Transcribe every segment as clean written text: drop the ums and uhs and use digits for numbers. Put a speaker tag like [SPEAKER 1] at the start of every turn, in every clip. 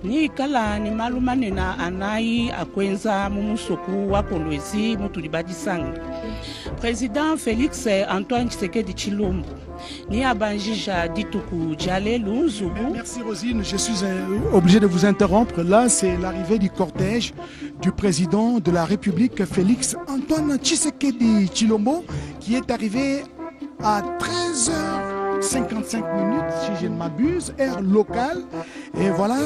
[SPEAKER 1] Ni kala ni malumane na anai akwenza mumusoku wa Kolwezi mutulibadi sangi. Président Félix Antoine Tshisekedi Tshilombo. Ni abanjija dituku Djale Lunzubu.
[SPEAKER 2] Merci Rosine, je suis obligé de vous interrompre. Là, c'est l'arrivée du cortège du président de la République Félix Antoine Tshisekedi Tshilombo qui est arrivé à 13h55 si je ne m'abuse, heure locale. Et voilà,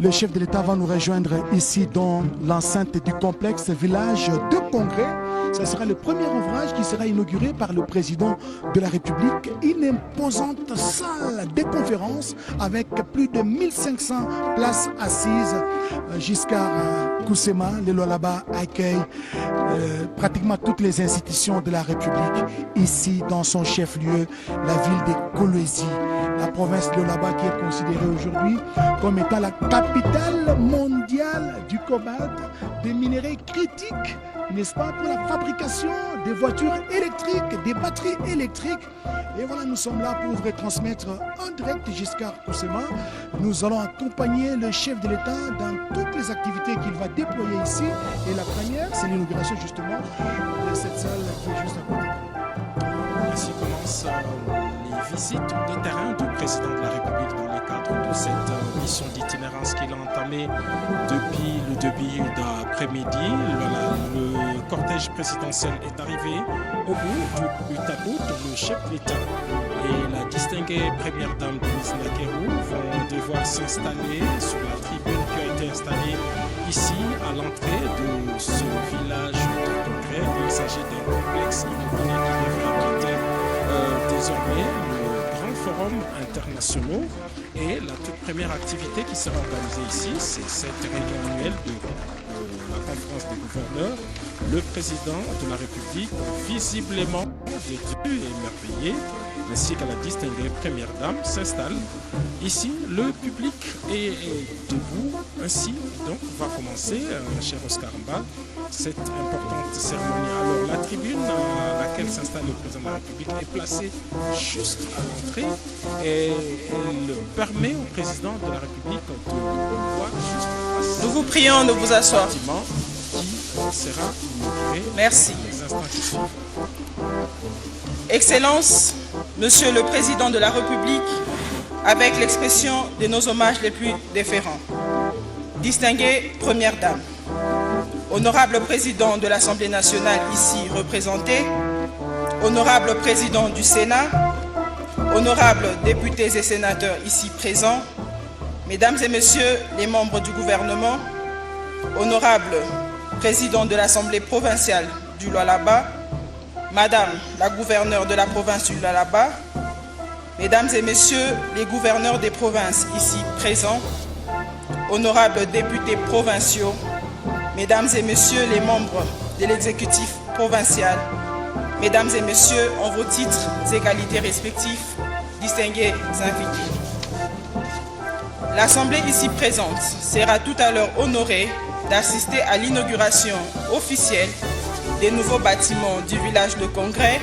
[SPEAKER 2] le chef de l'État va nous rejoindre ici dans l'enceinte du complexe village de congrès. Ce sera le premier ouvrage qui sera inauguré par le président de la République. Une imposante salle de conférence avec plus de 1500 places assises. Giscard Koussema, le Lualaba accueille pratiquement toutes les institutions de la République ici dans son chef-lieu, la ville de Kolwezi. La province de Lualaba qui est considérée aujourd'hui comme étant la capitale mondiale du cobalt, des minéraux critiques, n'est-ce pas, pour la fabrication des voitures électriques, des batteries électriques. Et voilà, nous sommes là pour retransmettre en direct Giscard Koussema. Nous allons accompagner le chef de l'État dans toutes les activités qu'il va déployer ici. Et la première, c'est l'inauguration justement de cette salle qui est juste à côté.
[SPEAKER 3] Ainsi commencent les visites de terrain du président de la République dans le cadre de cette mission d'itinérance qu'il a entamée depuis le début d'après-midi. Le cortège présidentiel est arrivé au bout du tableau de le chef de l'État et la distinguée première dame Denise Nakerou vont devoir s'installer sur la tribune qui a été installée ici à l'entrée de ce village de congrès. Il s'agit d'un complexe immobilier qui devrait abriter désormais le grand forum international et la toute première activité qui sera organisée ici, c'est cette réunion annuelle de la conférence des gouverneurs. Le président de la République, visiblement détenu et émerveillé, ainsi qu'à la distinguée première dame, s'installe ici. Le public est debout. Ainsi, donc, va commencer, cher Oscar Mba, cette importante cérémonie. Alors, la tribune à laquelle s'installe le président de la République est placée juste à l'entrée et elle permet au président de la République de voir juste en face.
[SPEAKER 4] Nous vous prions de vous asseoir.
[SPEAKER 3] Qui sera inauguré.
[SPEAKER 4] Merci.
[SPEAKER 3] Dans les instants qui suivent.
[SPEAKER 4] Excellence, Monsieur le Président de la République, avec l'expression de nos hommages les plus déférents. Distinguée Première Dame, Honorable Président de l'Assemblée nationale ici représenté, Honorable Président du Sénat, Honorables députés et sénateurs ici présents, Mesdames et Messieurs les membres du gouvernement, Honorable Président de l'Assemblée provinciale du Lualaba, Madame la gouverneure de la province du Lualaba, Mesdames et Messieurs les gouverneurs des provinces ici présents, honorables députés provinciaux, Mesdames et Messieurs les membres de l'exécutif provincial, Mesdames et Messieurs en vos titres et qualités respectifs, distingués invités. L'Assemblée ici présente sera tout à l'heure honorée d'assister à l'inauguration officielle des nouveaux bâtiments du village de congrès,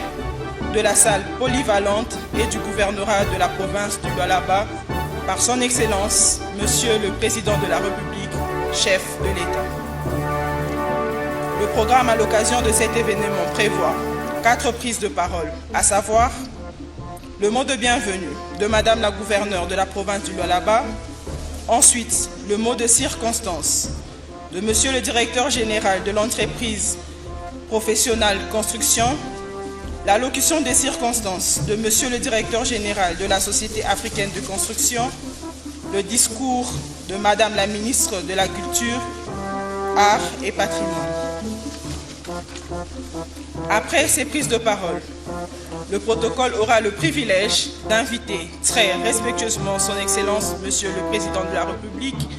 [SPEAKER 4] de la salle polyvalente et du gouvernorat de la province du Lualaba par son Excellence, Monsieur le Président de la République, chef de l'État. Le programme à l'occasion de cet événement prévoit 4 prises de parole, à savoir le mot de bienvenue de Madame la gouverneure de la province du Lualaba, ensuite le mot de circonstance de Monsieur le directeur général de l'entreprise professionnelle construction, l'allocution des circonstances de Monsieur le directeur général de la Société africaine de construction, le discours de Madame la ministre de la Culture, Arts et Patrimoine. Après ces prises de parole, le protocole aura le privilège d'inviter très respectueusement son Excellence Monsieur le Président de la République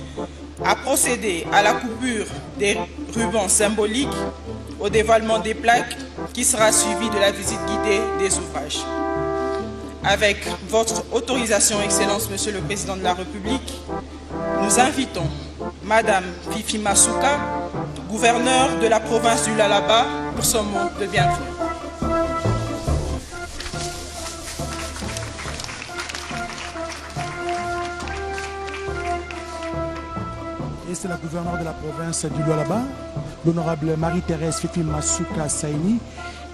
[SPEAKER 4] à procéder à la coupure des rubans symboliques, au dévoilement des plaques qui sera suivi de la visite guidée des ouvrages. Avec votre autorisation, Excellence Monsieur le Président de la République, nous invitons Madame Fifi Masuka, gouverneure de la province du Lualaba, pour son mot de bienvenue.
[SPEAKER 2] et c'est la gouverneure de la province du Lualaba, l'honorable Marie-Thérèse Fifi Masuka Saini,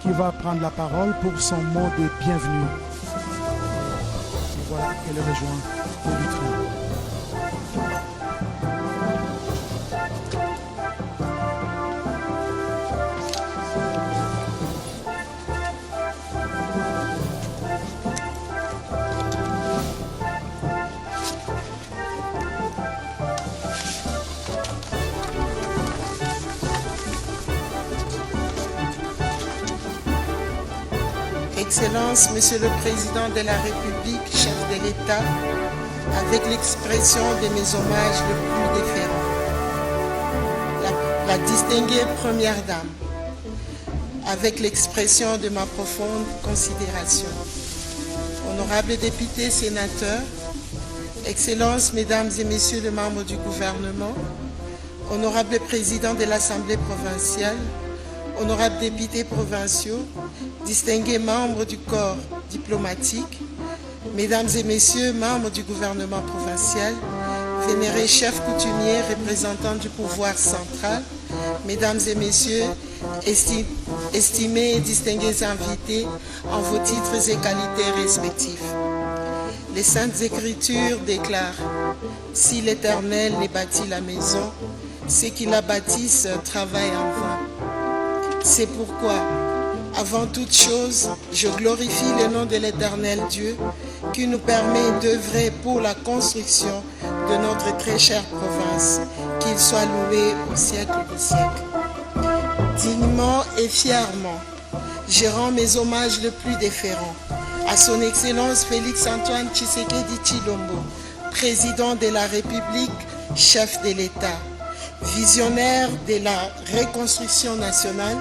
[SPEAKER 2] qui va prendre la parole pour son mot de bienvenue. Et voilà, elle rejoint le vitrine.
[SPEAKER 5] Excellence, Monsieur le Président de la République, chef de l'État, avec l'expression de mes hommages le plus déférents. La distinguée Première Dame, avec l'expression de ma profonde considération. Honorables députés, sénateurs, Excellences, Mesdames et Messieurs les membres du gouvernement, honorables présidents de l'Assemblée provinciale, honorables députés provinciaux, distingués membres du corps diplomatique, Mesdames et Messieurs, membres du gouvernement provincial, vénérés chefs coutumiers, représentants du pouvoir central, Mesdames et Messieurs, estimés et distingués invités en vos titres et qualités respectifs. Les Saintes Écritures déclarent « Si l'Éternel n'est bâtit la maison, ceux qui la bâtissent travaillent en vain. » C'est pourquoi, avant toute chose, je glorifie le nom de l'Éternel Dieu qui nous permet d'œuvrer pour la construction de notre très chère province, qu'il soit loué au siècle des siècles. Dignement et fièrement, je rends mes hommages le plus déférents à son Excellence Félix Antoine Tshisekedi Tshilombo, président de la République, chef de l'État, visionnaire de la reconstruction nationale,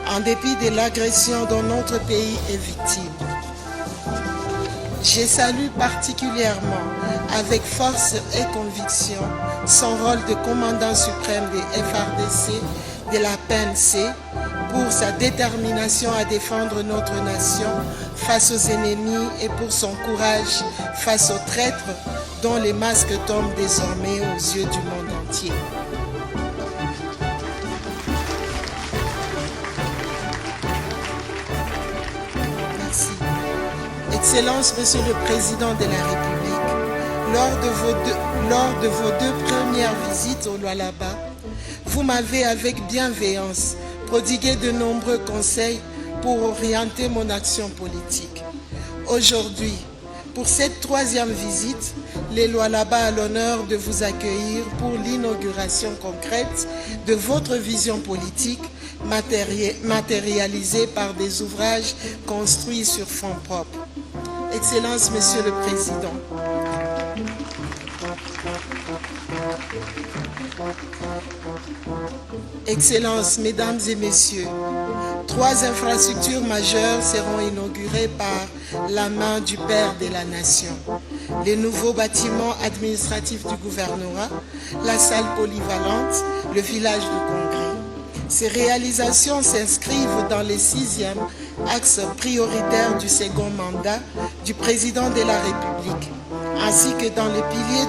[SPEAKER 5] en dépit de l'agression dont notre pays est victime. Je salue particulièrement, avec force et conviction, son rôle de commandant suprême des FARDC de la PNC pour sa détermination à défendre notre nation face aux ennemis et pour son courage face aux traîtres dont les masques tombent désormais aux yeux du monde entier. Merci. Excellence, Monsieur le Président de la République, lors de vos deux premières visites au Lualaba, vous m'avez avec bienveillance prodigué de nombreux conseils pour orienter mon action politique. Aujourd'hui, pour cette troisième visite, les Lualaba a l'honneur de vous accueillir pour l'inauguration concrète de votre vision politique matérialisée par des ouvrages construits sur fonds propres. Excellence, Monsieur le Président, Excellences, Mesdames et Messieurs, 3 infrastructures majeures seront inaugurées par la main du Père de la Nation. Les nouveaux bâtiments administratifs du gouvernorat, la salle polyvalente, le village de congrès. Ces réalisations s'inscrivent dans les 6e axes prioritaires du second mandat du Président de la République, ainsi que dans les piliers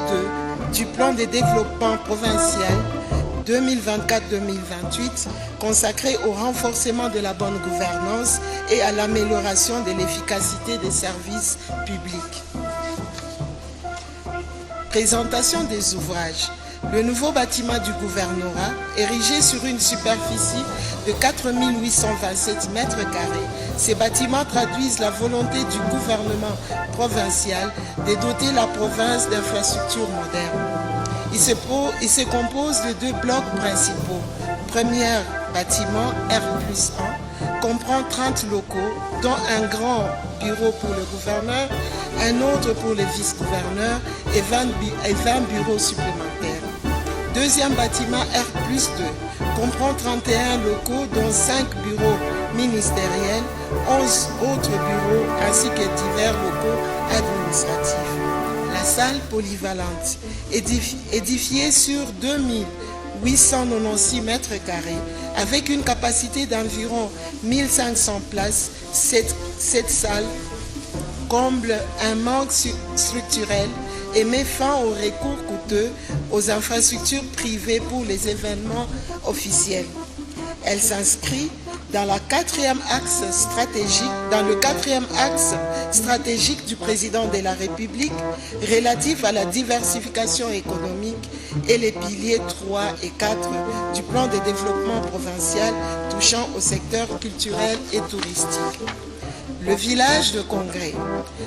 [SPEAKER 5] du plan de développement provincial 2024-2028 consacré au renforcement de la bonne gouvernance et à l'amélioration de l'efficacité des services publics. Présentation des ouvrages. Le nouveau bâtiment du gouvernorat, érigé sur une superficie de 4 827 mètres carrés, ces bâtiments traduisent la volonté du gouvernement provincial de doter la province d'infrastructures modernes. Il se compose de 2 blocs principaux. Premier bâtiment R+1 comprend 30 locaux, dont un grand bureau pour le gouverneur, un autre pour le vice-gouverneur et 20 bureaux supplémentaires. Deuxième bâtiment R+2 comprend 31 locaux, dont 5 bureaux ministériels, 11 autres bureaux ainsi que divers locaux administratifs. La salle polyvalente, édifiée sur 2896 mètres carrés, avec une capacité d'environ 1500 places, cette salle comble un manque structurel et met fin au recours coûteux aux infrastructures privées pour les événements officiels. Elle s'inscrit dans le quatrième axe stratégique du président de la République relatif à la diversification économique et les piliers 3 et 4 du plan de développement provincial touchant au secteur culturel et touristique. Le village de Congrès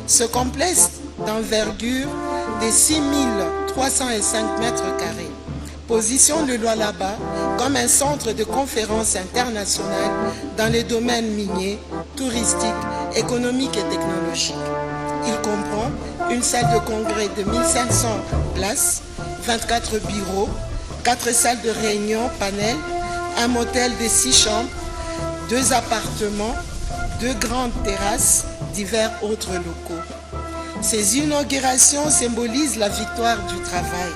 [SPEAKER 5] se complexe d'envergure de 6305 mètres carrés. Position le Lualaba comme un centre de conférences internationales dans les domaines miniers, touristiques, économiques et technologiques. Il comprend une salle de congrès de 1500 places, 24 bureaux, 4 salles de réunion, panels, un motel de 6 chambres, 2 appartements, 2 grandes terrasses, divers autres locaux. Ces inaugurations symbolisent la victoire du travail,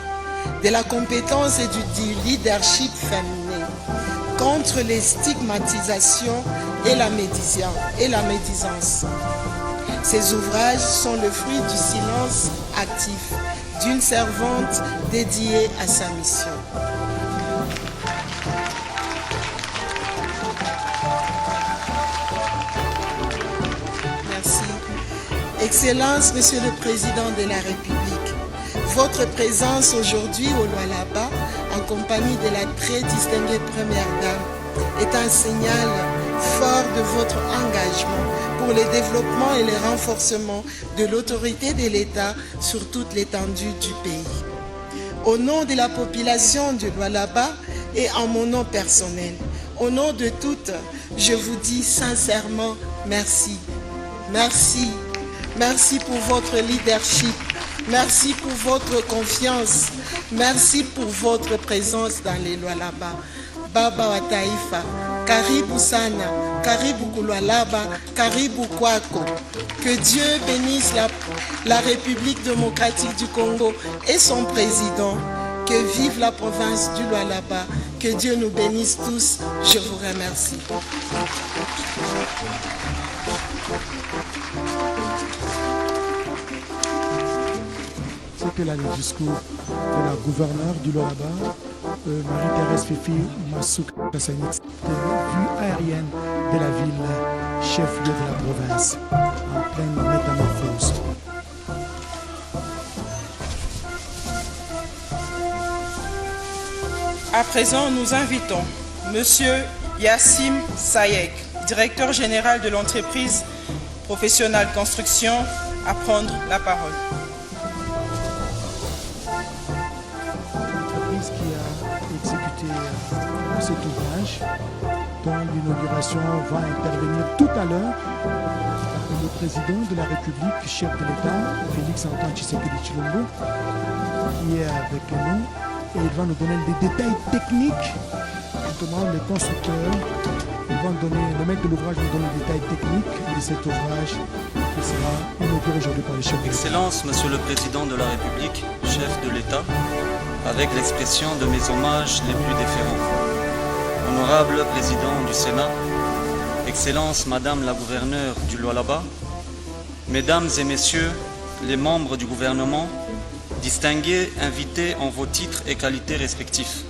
[SPEAKER 5] de la compétence et du leadership féminin contre les stigmatisations et la médisance. Ces ouvrages sont le fruit du silence actif d'une servante dédiée à sa mission. Merci. Excellence, Monsieur le Président de la République, votre présence aujourd'hui au Lualaba, en compagnie de la très distinguée Première Dame, est un signal fort de votre engagement pour le développement et le renforcement de l'autorité de l'État sur toute l'étendue du pays. Au nom de la population du Lualaba et en mon nom personnel, au nom de toutes, je vous dis sincèrement merci. Merci. Merci pour votre leadership. Merci pour votre confiance. Merci pour votre présence dans les Lualaba. Baba wa Taifa, karibu sana, karibu Lualaba, karibu kwako. Que Dieu bénisse la République démocratique du Congo et son président. Que vive la province du Lualaba. Que Dieu nous bénisse tous. Je vous remercie.
[SPEAKER 2] C'était là le discours de la gouverneure du Lualaba, Marie-Thérèse Fifi Massouk Kassanix, vue aérienne de la ville, chef-lieu de la province, en pleine métamorphose.
[SPEAKER 4] À présent, nous invitons Monsieur Yassim Sayek, directeur général de l'entreprise professionnelle construction, à prendre la parole.
[SPEAKER 2] L'entreprise qui a exécuté cet ouvrage, dont l'inauguration va intervenir tout à l'heure, le président de la République, chef de l'État, Félix Antoine Tshisekedi Tshilombo, qui est avec nous. Et il va nous donner des détails techniques, justement les constructeurs, le maître de l'ouvrage va nous donner des détails techniques de cet ouvrage qui sera inauguré aujourd'hui par les chefs de l'État.
[SPEAKER 6] Excellence, Monsieur le Président de la République, chef de l'État, avec l'expression de mes hommages les plus déférents. Honorable Président du Sénat, Excellence, Madame la Gouverneure du Lualaba, Mesdames et Messieurs les membres du gouvernement, distingués, invités en vos titres et qualités respectifs.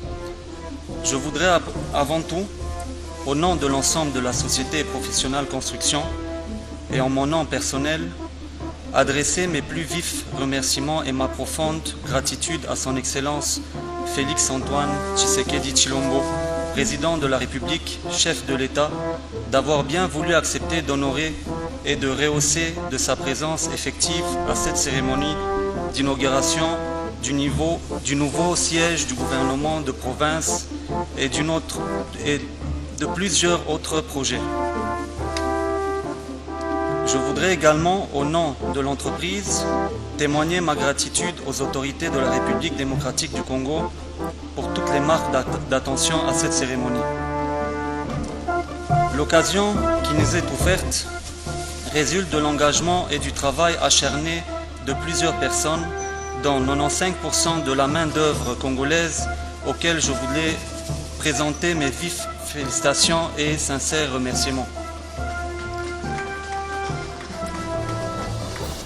[SPEAKER 6] Je voudrais avant tout, au nom de l'ensemble de la société professionnelle construction et en mon nom personnel, adresser mes plus vifs remerciements et ma profonde gratitude à son Excellence Félix Antoine Tshisekedi Tshilombo, président de la République, chef de l'État, d'avoir bien voulu accepter d'honorer et de rehausser de sa présence effective à cette cérémonie d'inauguration du nouveau siège du gouvernement de province et de plusieurs autres projets. Je voudrais également, au nom de l'entreprise, témoigner ma gratitude aux autorités de la République démocratique du Congo pour toutes les marques d'attention à cette cérémonie. L'occasion qui nous est offerte résulte de l'engagement et du travail acharné de plusieurs personnes, dont 95% de la main-d'œuvre congolaise, auxquelles je voulais présenter mes vives félicitations et sincères remerciements.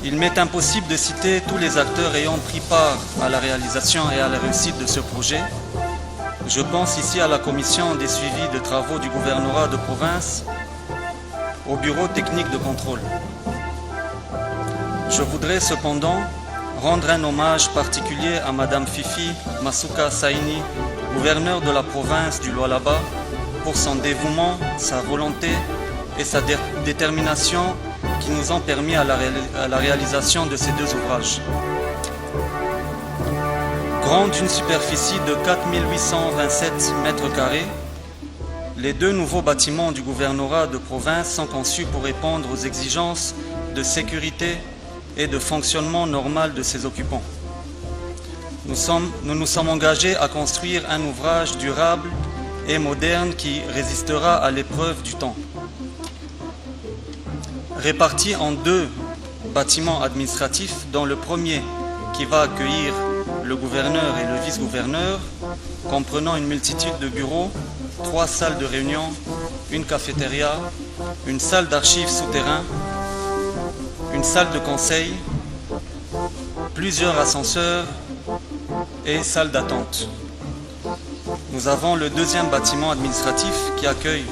[SPEAKER 6] Il m'est impossible de citer tous les acteurs ayant pris part à la réalisation et à la réussite de ce projet. Je pense ici à la commission des suivis de travaux du gouvernorat de province, au bureau technique de contrôle. Je voudrais cependant rendre un hommage particulier à Madame Fifi Masuka Saini, gouverneure de la province du Lualaba, pour son dévouement, sa volonté et sa détermination qui nous ont permis à la réalisation de ces deux ouvrages. Grand d'une superficie de 4827 mètres carrés, les deux nouveaux bâtiments du gouvernorat de province sont conçus pour répondre aux exigences de sécurité et de fonctionnement normal de ses occupants. Nous nous sommes engagés à construire un ouvrage durable et moderne qui résistera à l'épreuve du temps. Répartis en deux bâtiments administratifs, dont le premier qui va accueillir le gouverneur et le vice-gouverneur, comprenant une multitude de bureaux, 3 salles de réunion, une cafétéria, une salle d'archives souterrain, une salle de conseil, plusieurs ascenseurs et salles d'attente. Nous avons le deuxième bâtiment administratif qui accueille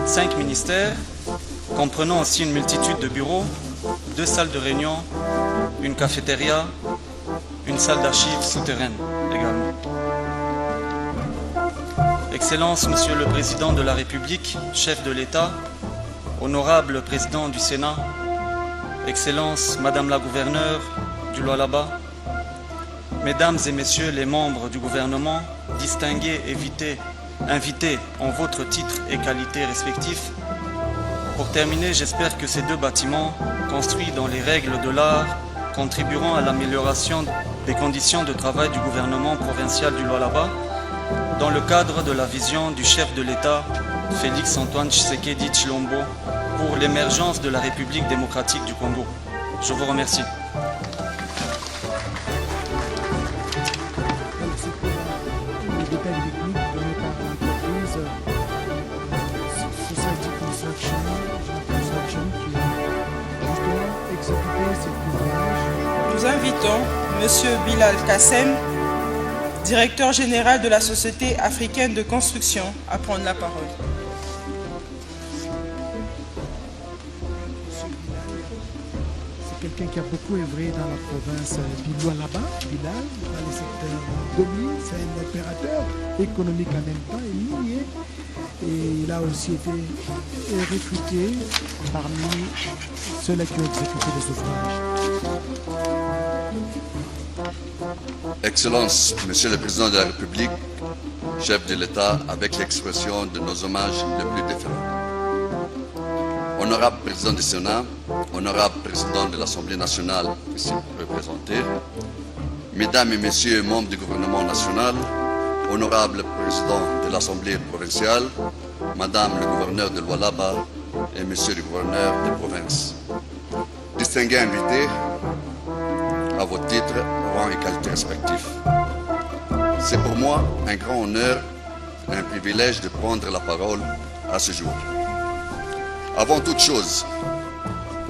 [SPEAKER 6] 5 ministères, comprenant aussi une multitude de bureaux, 2 salles de réunion, une cafétéria, une salle d'archives souterraine également. Excellence, Monsieur le Président de la République, chef de l'État, honorable Président du Sénat, Excellence, Madame la Gouverneure du Lualaba, Mesdames et Messieurs les membres du gouvernement, distingués et invités en votre titre et qualité respectifs. Pour terminer, j'espère que ces deux bâtiments, construits dans les règles de l'art, contribueront à l'amélioration des conditions de travail du gouvernement provincial du Lualaba dans le cadre de la vision du chef de l'État, Félix Antoine Tshisekedi Tshilombo, pour l'émergence de la République démocratique du Congo. Je vous remercie.
[SPEAKER 4] Nous invitons M. Bilal Kassem, directeur général de la Société africaine de construction, à prendre la parole.
[SPEAKER 2] C'est quelqu'un qui a beaucoup œuvré dans la province du Lualaba, Bilal, dans le secteur de mine. C'est un opérateur économique en même temps et minier. Et il a aussi été réputé parmi ceux-là qui ont exécuté les ouvrages.
[SPEAKER 7] Excellence, Monsieur le Président de la République, chef de l'État, avec l'expression de nos hommages les plus déférents. Honorable Président du Sénat, honorable Président de l'Assemblée nationale ici représenté, Mesdames et Messieurs membres du gouvernement national, honorable Président de l'Assemblée provinciale, Madame le gouverneur de Lualaba et Monsieur le gouverneur de province. Distingués invités, à vos titres, rangs et qualités respectifs. C'est pour moi un grand honneur, un privilège de prendre la parole à ce jour. Avant toute chose,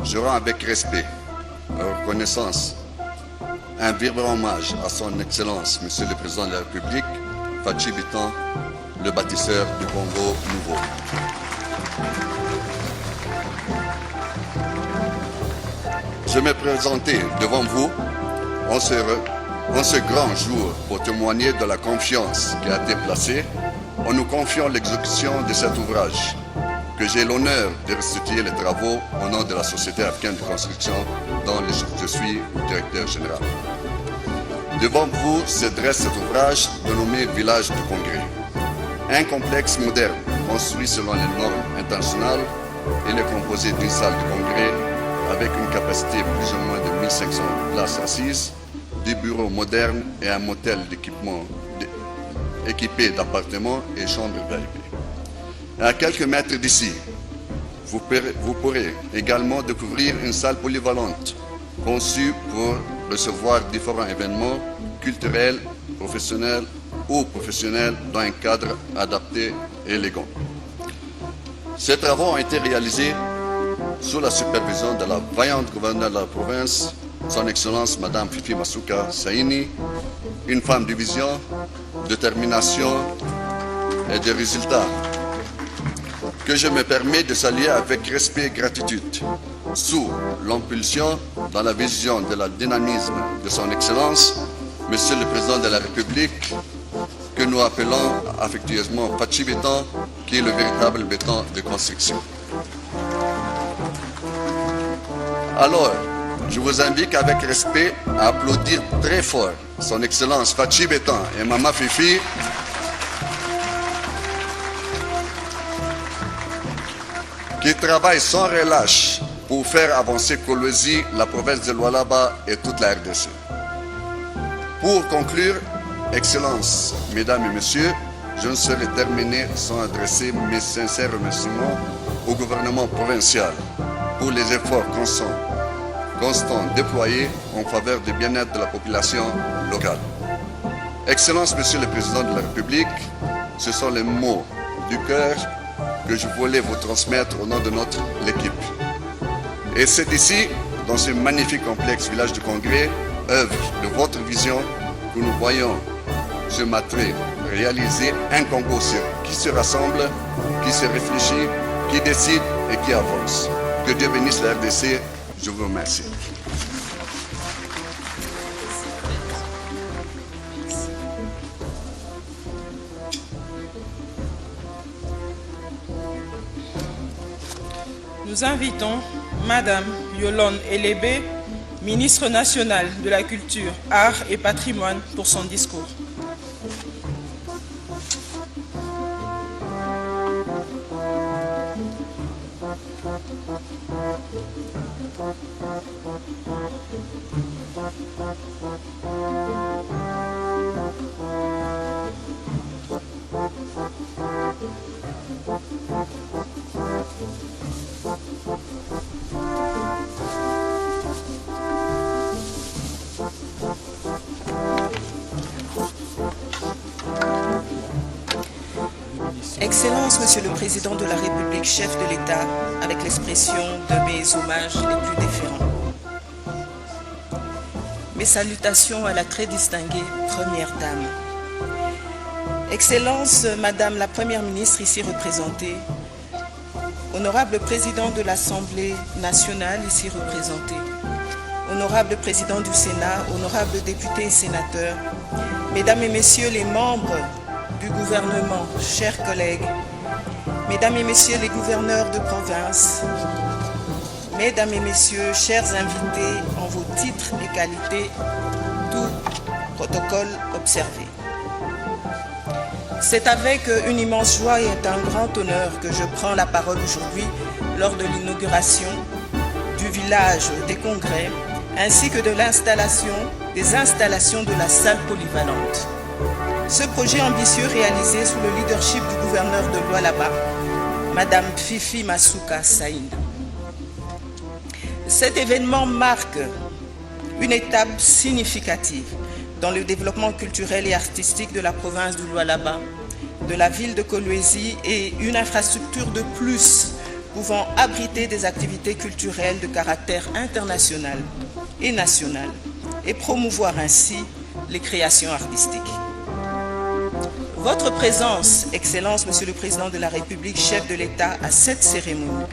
[SPEAKER 7] je rends avec respect, reconnaissance, un vibrant hommage à son Excellence, Monsieur le Président de la République, Fachi Bitan, le bâtisseur du Congo nouveau. Je me présentais devant vous en ce grand jour pour témoigner de la confiance qui a été placée en nous confiant l'exécution de cet ouvrage, que j'ai l'honneur de restituer les travaux au nom de la Société africaine de construction dont je suis directeur général. Devant vous se dresse cet ouvrage dénommé Village du Congrès. Un complexe moderne construit selon les normes internationales. Il est composé d'une salle de congrès avec une capacité plus ou moins de 1500 places assises, des bureaux modernes et un motel d'équipement équipé d'appartements et chambres VIP. À quelques mètres d'ici, vous pourrez également découvrir une salle polyvalente conçue pour recevoir différents événements culturels, professionnels ou professionnels dans un cadre adapté et élégant. Ces travaux ont été réalisés sous la supervision de la vaillante gouverneure de la province, Son Excellence Madame Fifi Masuka Saini, une femme de vision, détermination et de résultats, que je me permets de saluer avec respect et gratitude, sous l'impulsion dans la vision de la dynamisme de Son Excellence, Monsieur le Président de la République, que nous appelons affectueusement Fachi Béton, qui est le véritable béton de construction. Alors, je vous invite avec respect à applaudir très fort Son Excellence Fachi Béton et Maman Fifi, qui travaillent sans relâche pour faire avancer Kolwezi, la province de Lualaba et toute la RDC. Pour conclure, Excellences, Mesdames et Messieurs, je ne saurais terminer sans adresser mes sincères remerciements au gouvernement provincial pour les efforts constants déployés en faveur du bien-être de la population locale. Excellences, Monsieur le Président de la République, ce sont les mots du cœur que je voulais vous transmettre au nom de notre équipe. Et c'est ici, dans ce magnifique complexe village du Congrès, œuvre de votre vision, que nous voyons ce matin réaliser un Congo qui se rassemble, qui se réfléchit, qui décide et qui avance. Que Dieu bénisse la RDC. Je vous remercie.
[SPEAKER 4] Nous invitons Madame Yolande Elébé, ministre nationale de la Culture, Arts et Patrimoine, pour son discours.
[SPEAKER 8] Excellences, Monsieur le Président de la République, chef de l'État, avec l'expression de mes hommages les plus déférents. Mes salutations à la très distinguée Première Dame. Excellences, Madame la Première ministre ici représentée, Honorable Président de l'Assemblée nationale ici représenté, Honorable Président du Sénat, Honorables députés et sénateurs, Mesdames et Messieurs les membres du gouvernement, chers collègues, Mesdames et Messieurs les gouverneurs de province, Mesdames et Messieurs, chers invités en vos titres et qualités, tout protocole observé. C'est avec une immense joie et un grand honneur que je prends la parole aujourd'hui lors de l'inauguration du village des congrès ainsi que de des installations de la salle polyvalente. Ce projet ambitieux réalisé sous le leadership du gouverneur de Lualaba, Madame Fifi Masuka Saini. Cet événement marque une étape significative dans le développement culturel et artistique de la province du Lualaba, de la ville de Kolwezi et une infrastructure de plus pouvant abriter des activités culturelles de caractère international et national et promouvoir ainsi les créations artistiques. Votre présence, Excellence, Monsieur le Président de la République, chef de l'État, à cette cérémonie,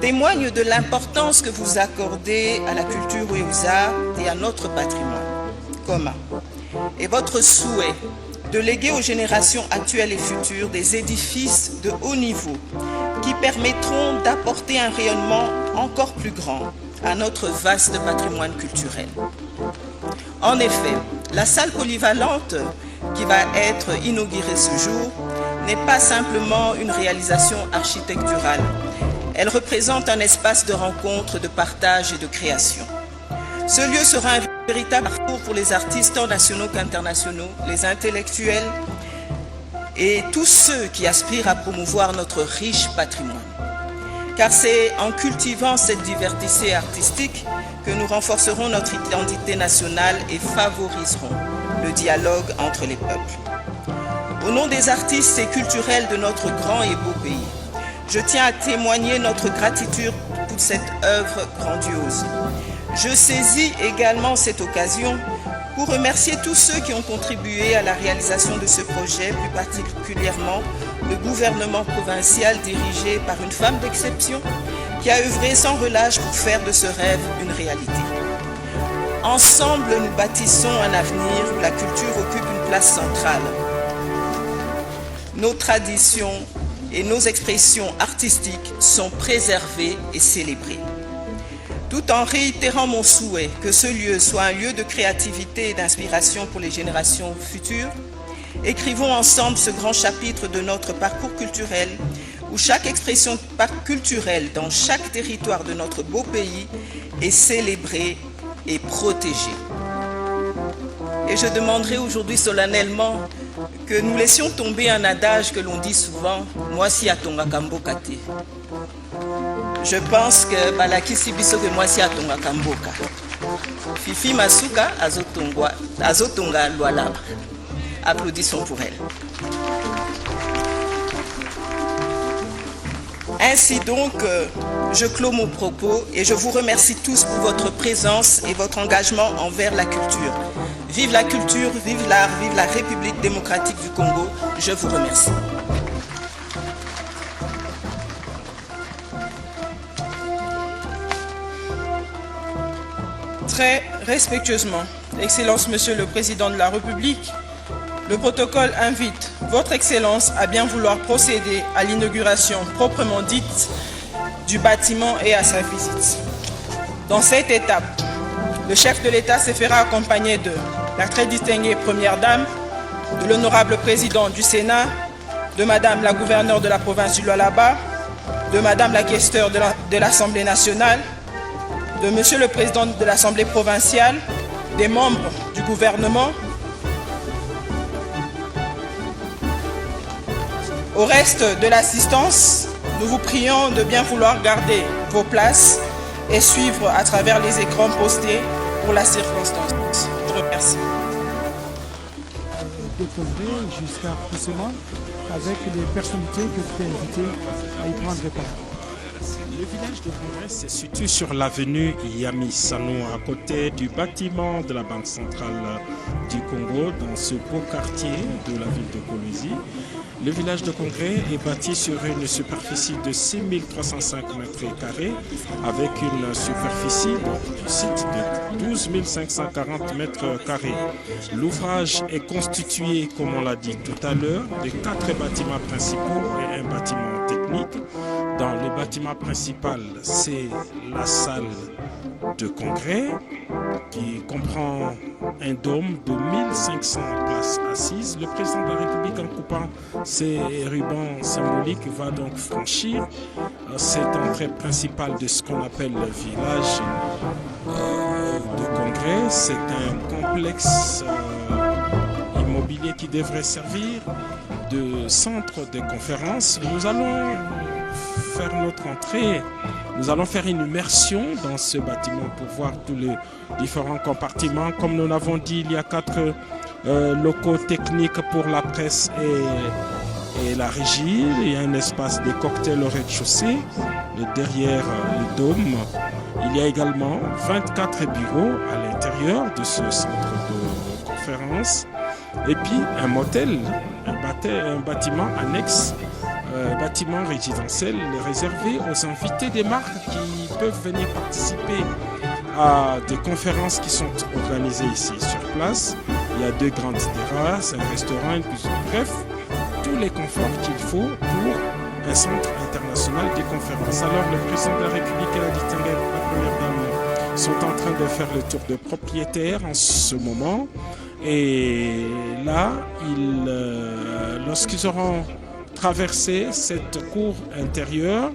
[SPEAKER 8] témoigne de l'importance que vous accordez à la culture et aux arts et à notre patrimoine commun. Et votre souhait de léguer aux générations actuelles et futures des édifices de haut niveau qui permettront d'apporter un rayonnement encore plus grand à notre vaste patrimoine culturel. En effet, la salle polyvalente qui va être inaugurée ce jour n'est pas simplement une réalisation architecturale. Elle représente un espace de rencontre, de partage et de création. Ce lieu sera un véritable parcours pour les artistes tant nationaux qu'internationaux, les intellectuels et tous ceux qui aspirent à promouvoir notre riche patrimoine. Car c'est en cultivant cette diversité artistique que nous renforcerons notre identité nationale et favoriserons le dialogue entre les peuples. Au nom des artistes et culturels de notre grand et beau pays, je tiens à témoigner notre gratitude pour cette œuvre grandiose. Je saisis également cette occasion pour remercier tous ceux qui ont contribué à la réalisation de ce projet, plus particulièrement le gouvernement provincial dirigé par une femme d'exception qui a œuvré sans relâche pour faire de ce rêve une réalité. Ensemble, nous bâtissons un avenir où la culture occupe une place centrale. Nos traditions et nos expressions artistiques sont préservées et célébrées. Tout en réitérant mon souhait que ce lieu soit un lieu de créativité et d'inspiration pour les générations futures, écrivons ensemble ce grand chapitre de notre parcours culturel où chaque expression culturelle dans chaque territoire de notre beau pays est célébrée et protégée. Et je demanderai aujourd'hui solennellement que nous laissions tomber un adage que l'on dit souvent, « Moi si atonga kamboka te ». Je pense que balaki sibiso que moi si atonga kamboka. Fifi Masuka azotonga Lualaba. Applaudissons pour elle. Ainsi donc, je clôt mon propos et je vous remercie tous pour votre présence et votre engagement envers la culture. Vive la culture, vive l'art, vive la République démocratique du Congo. Je vous remercie.
[SPEAKER 4] Très respectueusement, Excellence Monsieur le Président de la République, le protocole invite Votre Excellence à bien vouloir procéder à l'inauguration proprement dite du bâtiment et à sa visite. Dans cette étape, le chef de l'État se fera accompagner de la très distinguée Première Dame, de l'honorable Président du Sénat, de Madame la gouverneure de la province du Lualaba, de Madame la questeur de l'Assemblée nationale, de Monsieur le Président de l'Assemblée provinciale, des membres du gouvernement. Au reste de l'assistance, nous vous prions de bien vouloir garder vos places et suivre à travers les écrans postés pour la circonstance. Je vous remercie.
[SPEAKER 2] Découvrir jusqu'à précédemment avec les personnalités que vous avez invitées à y prendre part.
[SPEAKER 3] Le village de Congrès se situe sur l'avenue Yamisano, à côté du bâtiment de la Banque centrale du Congo, dans ce beau quartier de la ville de Kolwezi. Le village de Congrès est bâti sur une superficie de 6305 m², avec une superficie du site de 12 540 m². L'ouvrage est constitué, comme on l'a dit tout à l'heure, de 4 bâtiments principaux et un bâtiment technique. Dans le bâtiment principal, c'est la salle de congrès qui comprend un dôme de 1500 places assises. Le président de la République, en coupant ses rubans symboliques, va donc franchir cette entrée principale de ce qu'on appelle le village de congrès. C'est un complexe immobilier qui devrait servir de centre de conférence. Nous allons faire notre entrée, nous allons faire une immersion dans ce bâtiment pour voir tous les différents compartiments. Comme nous l'avons dit, il y a 4 locaux techniques pour la presse et la régie. Il y a un espace des cocktails au rez-de-chaussée, derrière le dôme. Il y a également 24 bureaux à l'intérieur de ce centre de conférence. Et puis un motel, un bâtiment annexe, bâtiment résidentiel réservé aux invités des marques qui peuvent venir participer à des conférences qui sont organisées ici sur place. Il y a 2 grandes terrasses, un restaurant, une cuisine, bref, tous les conforts qu'il faut pour un centre international de conférences. Alors le président de la République et la distinguée la Première Dame sont en train de faire le tour de propriétaires en ce moment. Et là, lorsqu'ils auront traversé cette cour intérieure,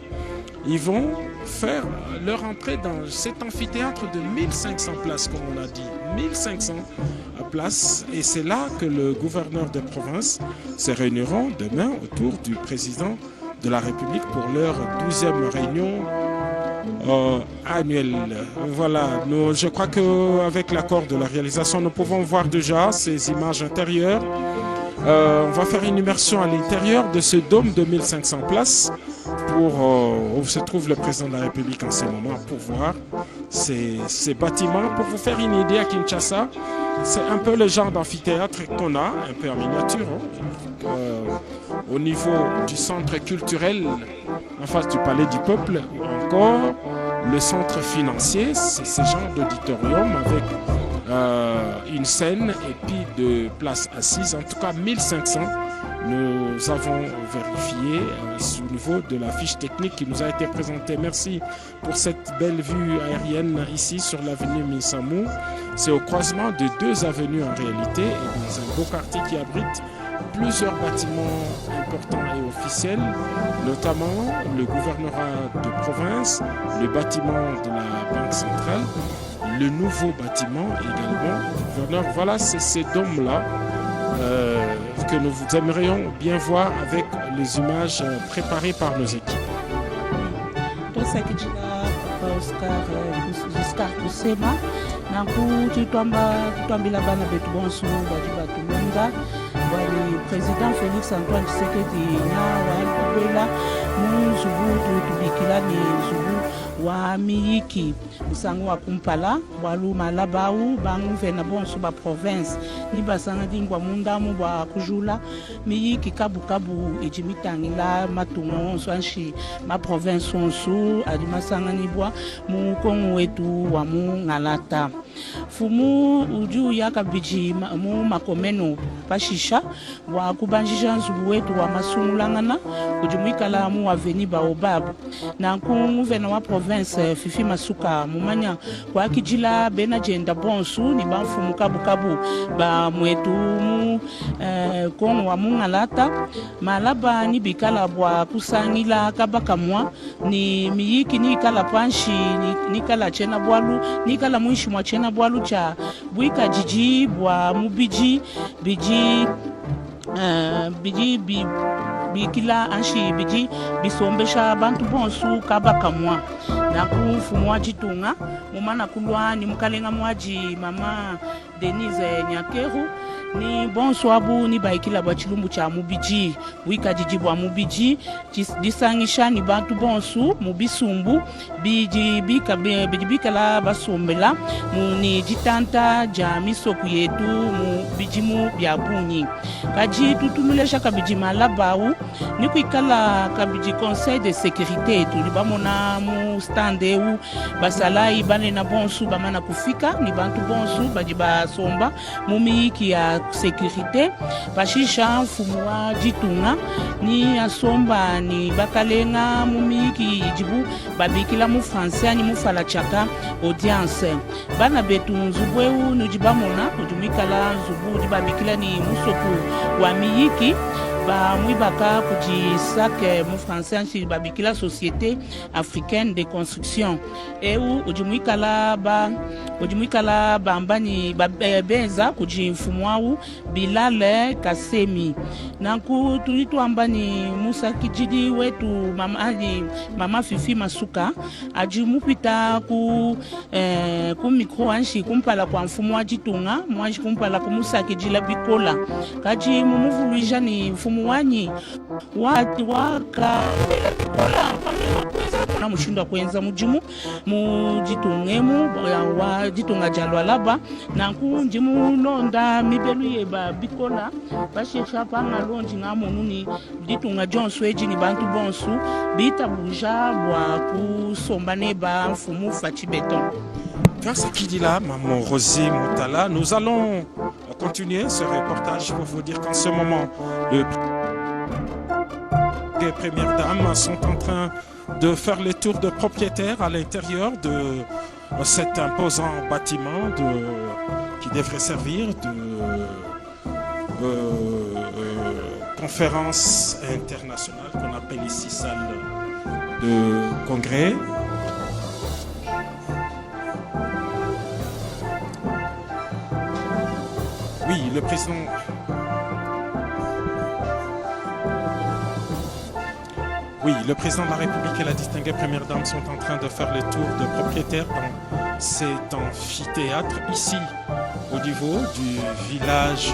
[SPEAKER 3] ils vont faire leur entrée dans cet amphithéâtre de 1500 places, comme on a dit, 1500 places. Et c'est là que le gouverneur de province se réuniront demain autour du président de la République pour leur 12e réunion annuelle. Voilà, je crois qu'avec l'accord de la réalisation, nous pouvons voir déjà ces images intérieures. On va faire une immersion à l'intérieur de ce dôme de 1500 places où se trouve le président de la République en ce moment pour voir ces bâtiments. Pour vous faire une idée, à Kinshasa, c'est un peu le genre d'amphithéâtre qu'on a, un peu en miniature, au niveau du centre culturel, en face du Palais du Peuple, ou encore le centre financier, c'est ce genre d'auditorium avec une scène et puis de places assises, en tout cas 1500. Nous avons vérifié au niveau de la fiche technique qui nous a été présentée. Merci pour cette belle vue aérienne ici sur l'avenue Minsamou. C'est au croisement de 2 avenues en réalité et dans un beau quartier qui abrite plusieurs bâtiments importants et officiels, notamment le gouvernorat de province, le bâtiment de la Banque centrale, le nouveau bâtiment également du gouverneur. Voilà, c'est ces dômes-là que nous aimerions bien voir avec les images préparées par nos équipes.
[SPEAKER 1] Oscar kusema na kutwambila bana betu bonso badi batumunda bali président Félix Antoine Tshisekedi nya walibela muzubu tubikila ni zubu wa miyiki musango wa kumpala walu malabau bangu vena bonso ba province ni basanga dingwa mundamu ba kujula miyiki kabu ejimitangila matungo onso anshi ma province onso adimasanga ni bwa mu kongo wetu wa mu ngalata fumu uju yakabiji mu makomeno pashisha wa kubanjija nzubu wetu wa masungulangana ujumikala mu aveni baobab na kungu vena wa province fifi masuka mumanya kwa kijila bena jenda bonsu ni banfumu kabu ba mwetu mu kongo wa mungalata malaba ni bikala bwa kusangila kabaka mwa ni miyiki ni kala panshi ni kala chena bwalu ni kala mwishi mwa chena bwalu cha buika jiji bwa mubiji biji bikila anshi biji bisombesha bantu bonsu kabaka mwa na kufumu wa jitunga mumana kulwa ni mukalenga mwaji mama Denise Nyakeru ni bonso abu ni baikila bwa chilumbu cha mubiji wika jiji bwa mubiji disangisha ni bantu bonsu mubisumbu bikala basombela ni jitanta ja misoku yetu mu bijimu bya bunyi kaji tutumulesha kabiji malabau ni kuikala kabiji conseil de sécurité tulibamona mu standeu basalai bane na bonsu bamana kufika ni bantu bonsu bajiba somba mumiki ya sécurité bashisha mfumwa jitunga ni asomba ni bakalenga mumiki jibu babikila mu français ni mu fala chaka audience bana betu nzubweu nujibamona ujumikala nzubu dibabikila ni musoku wa miyiki ba mwibaka kujisake mu français nsi babikila société africaine de construction eu ujumikala bambani benza kujimfumwau Bilale Kasemi nanku tulitu ambani Musa Kijidi wetu mama Fifi Masuka ajimupita ku micro anshi kumpala kwa mfumu wa jitunga mwanji kumpala ku Musa Kijila bikola kaji mumuvuluija ni mfumu wanyi waka na mushinda kwenza mujimu mujitungemu wa jitunga jalwa laba nanku njimu londa mibelu yeba bikola bashesha panga lonji ngamonu ni jitunga John Sweji ni bantu bonsu bita buja bwa kusombane ba mfumu Fachi Beton.
[SPEAKER 3] Grâce à qui dit là, maman Rosie Moutala, nous allons continuer ce reportage pour vous dire qu'en ce moment, les premières dames sont en train de faire les tours de propriétaires à l'intérieur de cet imposant bâtiment qui devrait servir de conférence internationale qu'on appelle ici salle de congrès. Oui, le président... Oui, le président de la République et la distinguée première dame sont en train de faire le tour de propriétaires dans cet amphithéâtre ici au niveau du village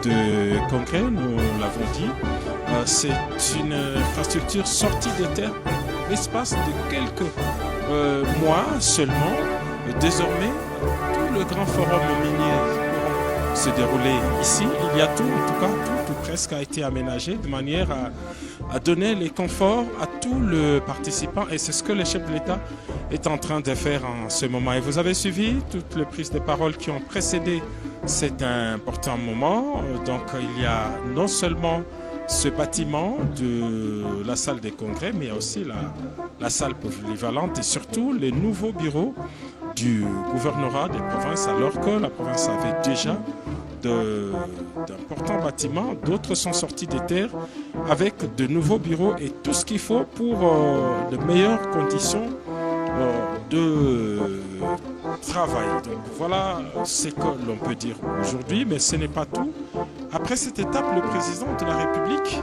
[SPEAKER 3] de Congrès, nous l'avons dit. C'est une infrastructure sortie de terre l'espace de quelques mois seulement. désormais, tout le grand forum minier se dérouler ici. Il y a tout, en tout cas, tout presque a été aménagé de manière à donner les conforts à tous les participants et c'est ce que le chef de l'État est en train de faire en ce moment. Et vous avez suivi toutes les prises de parole qui ont précédé cet important moment. Donc il y a non seulement ce bâtiment de la salle des congrès, mais aussi la salle polyvalente et surtout les nouveaux bureaux du gouvernorat des provinces, alors que la province avait déjà d'importants bâtiments. D'autres sont sortis des terres avec de nouveaux bureaux et tout ce qu'il faut pour de meilleures conditions de travail. Donc voilà ce que l'on peut dire aujourd'hui, mais ce n'est pas tout. Après cette étape, le président de la République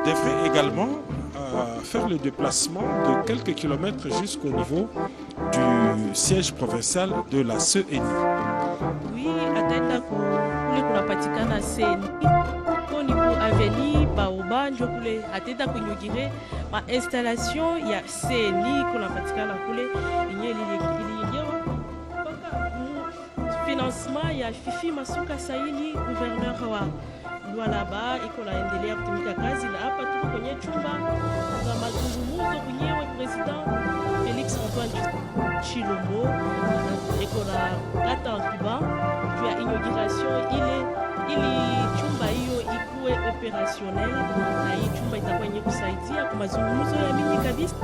[SPEAKER 3] devrait également faire le déplacement de quelques kilomètres jusqu'au niveau du siège provincial de la CENI.
[SPEAKER 9] Oui, atenda kunapatikana CENI au niveau avenue Baoba ndio kule atenda kunyugire ma installation ya CENI kunapatikana kule yenye ilijengewa mpaka financement ya Fifi Masuka Saini, gouverneur wa Lualaba iko naendelea kutumika kazi, na hapa tuko kwenye chumba za mazungumzo kwenyewe president Felix Antoine Tshilombo iko na kata akiba juu ya inauguration ili chumba hiyo ikuwe opérationnel, na hii chumba itakuwa yenye kusaidia kwa mazungumzo ya mingi kabisa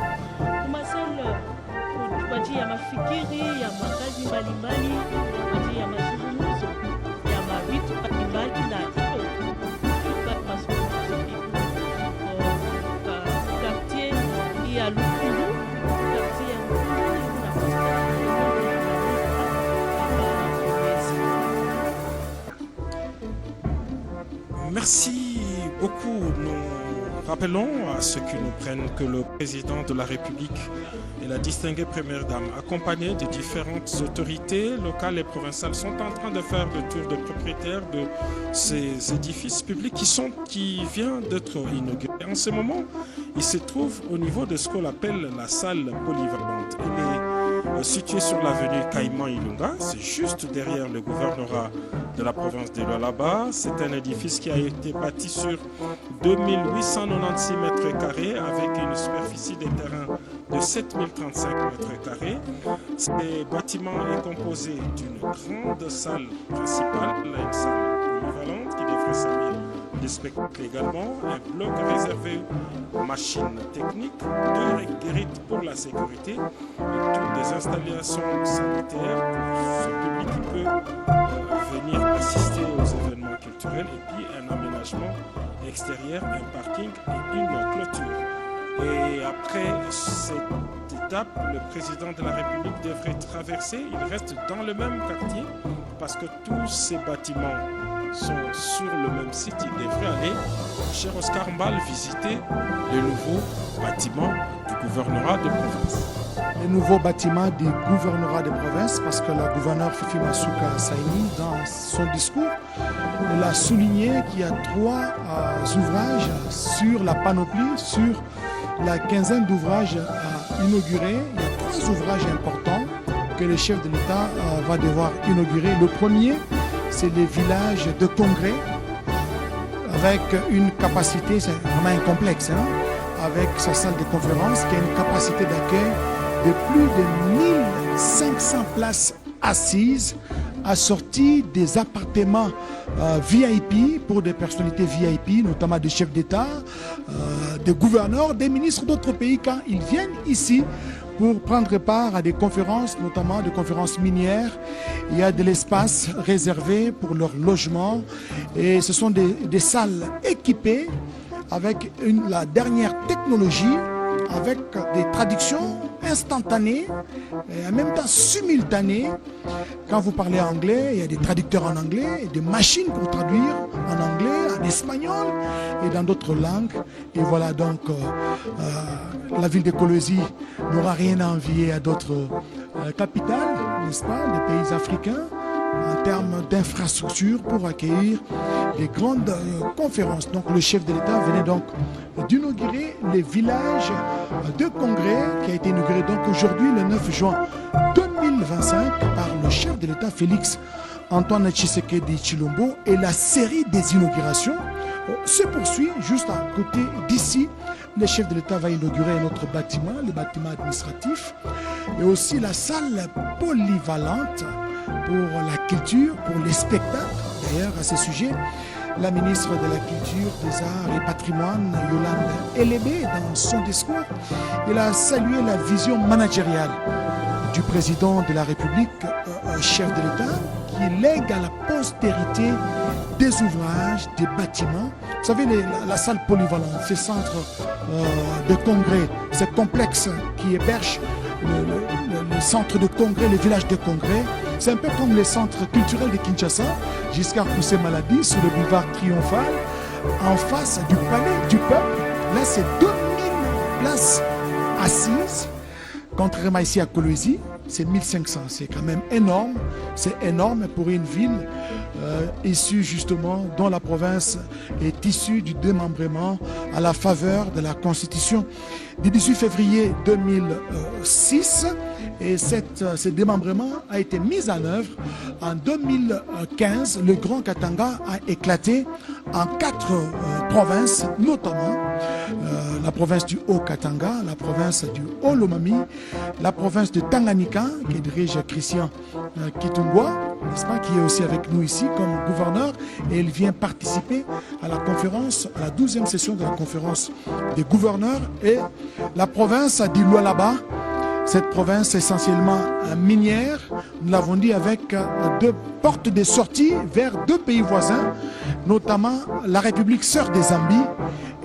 [SPEAKER 9] kwa ajili ya mafikiri ya makazi mbalimbali, kwa ajili ya mazungumzo ya mavitu mbalimbali, na iko quartier ya Lukulu, quartier ya
[SPEAKER 3] Merci beaucoup. Nous rappelons à ceux qui nous prennent que le président de la République et la distinguée première dame, accompagnés de différentes autorités locales et provinciales, sont en train de faire le tour de propriétaires de ces édifices publics qui vient d'être inaugurés. En ce moment, il se trouve au niveau de ce qu'on appelle la salle polyvalente. Elle est située sur l'avenue Caïman Ilunga, c'est juste derrière le gouvernorat de la province de Lualaba. C'est un édifice qui a été bâti sur 2896 mètres carrés avec une superficie des terrains de 7035 mètres carrés. Ce bâtiment est composé d'une grande salle principale, une salle polyvalente qui devrait servir de spectacle également, un bloc réservé aux machines techniques, deux grilles pour la sécurité, et toutes des installations sanitaires pour ce public qui peut venir assister aux événements culturels, et puis un aménagement extérieur, un parking et une clôture. Et après cette étape, le président de la République devrait traverser, il reste dans le même quartier, parce que tous ces bâtiments sont sur le même site. Il devrait aller, cher Oscar Mbal, visiter le nouveau bâtiment du gouvernorat de province.
[SPEAKER 2] Le nouveau bâtiment du gouvernorat de province, parce que la gouverneure Fifi Masuka Saini, dans son discours, elle a souligné qu'il y a 3 ouvrages sur la panoplie, sur la quinzaine d'ouvrages à inaugurer. Il y a 3 ouvrages importants que le chef de l'État va devoir inaugurer. Le premier, c'est le village de congrès, avec une capacité, c'est vraiment un complexe, avec sa salle de conférence qui a une capacité d'accueil de plus de 1500 places assises, assorties des appartements VIP pour des personnalités VIP, notamment des chefs d'État, des gouverneurs, des ministres d'autres pays, quand ils viennent ici pour prendre part à des conférences, notamment des conférences minières. Il y a de l'espace réservé pour leur logement et ce sont des salles équipées avec la dernière technologie, avec des traductions instantanées et en même temps simultanées. Quand vous parlez anglais, il y a des traducteurs en anglais et des machines pour traduire en anglais, en espagnol et dans d'autres langues. Et voilà donc la ville de Kolwezi n'aura rien à envier à d'autres capitales, n'est-ce pas, des pays africains, en termes d'infrastructures pour accueillir des grandes conférences. Donc le chef de l'État venait donc d'inaugurer les villages de congrès qui a été inauguré donc aujourd'hui le 9 juin 2020. 2025 par le chef de l'État Félix Antoine Tshisekedi Tshilombo et la série des inaugurations se poursuit juste à côté d'ici. Le chef de l'État va inaugurer un autre bâtiment, le bâtiment administratif, et aussi la salle polyvalente pour la culture, pour les spectacles. D'ailleurs, à ce sujet, la ministre de la Culture, des Arts et Patrimoine, Yolande Elébé, dans son discours, elle a salué la vision managériale du président de la République, chef de l'État, qui lègue à la postérité des ouvrages, des bâtiments. Vous savez, la salle polyvalente, ces centres de congrès, ce complexe qui héberge le centre de congrès, le village de congrès, c'est un peu comme les centres culturels de Kinshasa, Giscard Poussé Maladi, sur le boulevard Triomphal, en face du palais du peuple. Là, c'est 2000 places assises. Contrairement ici à Kolwezi, c'est 1500. C'est quand même énorme. C'est énorme pour une ville issue justement, dont la province est issue du démembrement à la faveur de la Constitution du 18 février 2006. Et ce démembrement a été mis en œuvre en 2015. Le Grand Katanga a éclaté en 4 provinces, notamment la province du Haut-Katanga, la province du Haut-Lomami, la province de Tanganyika, qui dirige Christian Kitungwa, n'est-ce pas, qui est aussi avec nous ici comme gouverneur, et il vient participer à la conférence, à la 12e session de la conférence des gouverneurs, et la province du Lualaba. Cette province essentiellement minière, nous l'avons dit, avec 2 portes de sortie vers 2 pays voisins, notamment la République sœur des Zambie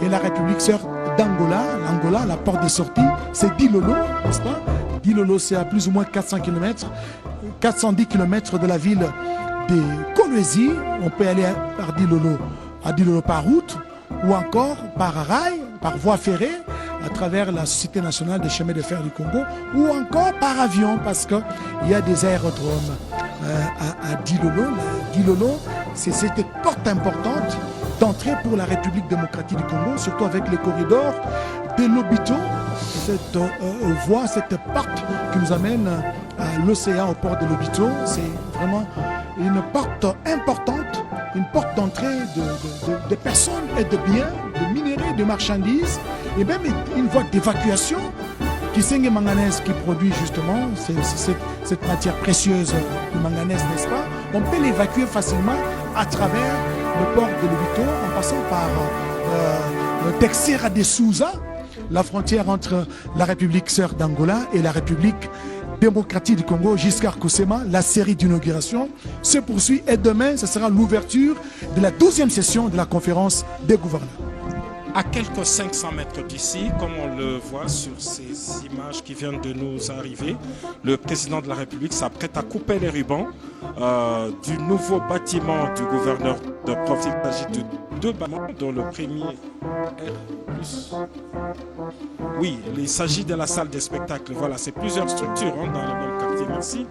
[SPEAKER 2] et la République sœur d'Angola. L'Angola, la porte de sortie, c'est Dilolo, n'est-ce pas? Dilolo, c'est à plus ou moins 400 km, 410 km de la ville de Kolwezi. On peut aller par Dilolo, à Dilolo par route, ou encore par rail, par voie ferrée, à travers la Société nationale des chemins de fer du Congo, ou encore par avion, parce qu'il y a des aérodromes à Dilolo. Dilolo, c'est cette porte importante d'entrée pour la République démocratique du Congo, surtout avec le corridor de Lobito, cette voie, cette porte qui nous amène à l'océan, au port de Lobito. C'est vraiment une porte importante, une porte d'entrée de personnes et de biens, de minerais, de marchandises, et même une voie d'évacuation. Kisenge Manganèse qui produit justement cette matière précieuse de manganèse, n'est-ce pas? On peut l'évacuer facilement à travers le port de Lobito en passant par Texera de Souza, la frontière entre la République sœur d'Angola et la République démocratique du Congo. Giscard Koussema, la série d'inauguration se poursuit et demain, ce sera l'ouverture de la 12e session de la conférence des gouverneurs.
[SPEAKER 3] À quelques 500 mètres d'ici, comme on le voit sur ces images qui viennent de nous arriver, le président de la République s'apprête à couper les rubans du nouveau bâtiment du gouverneur de province. Il s'agit de 2 bâtiments, dont le premier R+. Oui, il s'agit de la salle des spectacles. Voilà, c'est plusieurs structures dans le même quartier. Merci.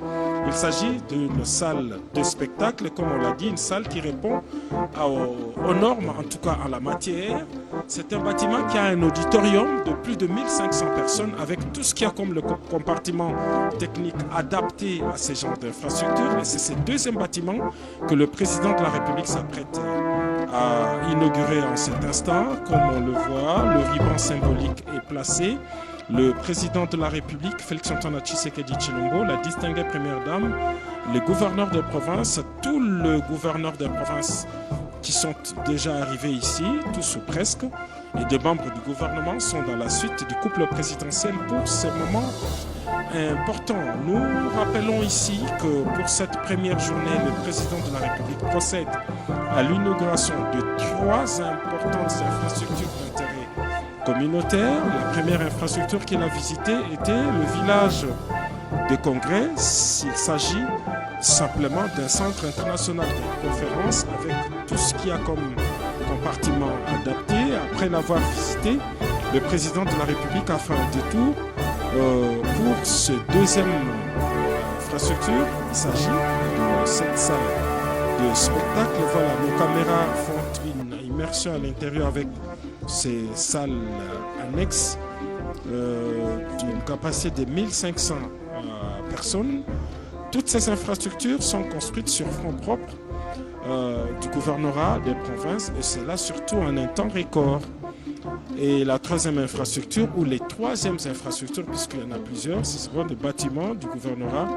[SPEAKER 3] Il s'agit d'une salle de spectacle, comme on l'a dit, une salle qui répond aux normes, en tout cas en la matière. C'est un bâtiment qui a un auditorium de plus de 1500 personnes avec tout ce qu'il y a comme le compartiment technique adapté à ces genres d'infrastructures. Et c'est ce 2e bâtiment que le président de la République s'apprête à inaugurer en cet instant. Comme on le voit, le ruban symbolique est placé. Le président de la République, Félix Antoine Tshisekedi Tshilombo, la distinguée première dame, les gouverneurs de province, tous les gouverneurs de province qui sont déjà arrivés ici, tous ou presque, et des membres du gouvernement sont dans la suite du couple présidentiel pour ce moment important. Nous rappelons ici que pour cette première journée, le président de la République procède à l'inauguration de 3 importantes infrastructures d'intérêt communautaire. La première infrastructure qu'il a visitée était le village de congrès. Il s'agit simplement d'un centre international de conférences avec tout ce qu'il y a comme compartiment adapté. Après l'avoir visité, le président de la République a fait un détour pour ce 2e infrastructure. Il s'agit de cette salle de spectacle. Voilà, nos caméras font une immersion à l'intérieur avec ces salles annexes d'une capacité de 1500 personnes. Toutes ces infrastructures sont construites sur fonds propres du gouvernorat des provinces et cela surtout en un temps record. Et la troisième infrastructure ou les troisièmes infrastructures, puisqu'il y en a plusieurs, ce seront des bâtiments du gouvernorat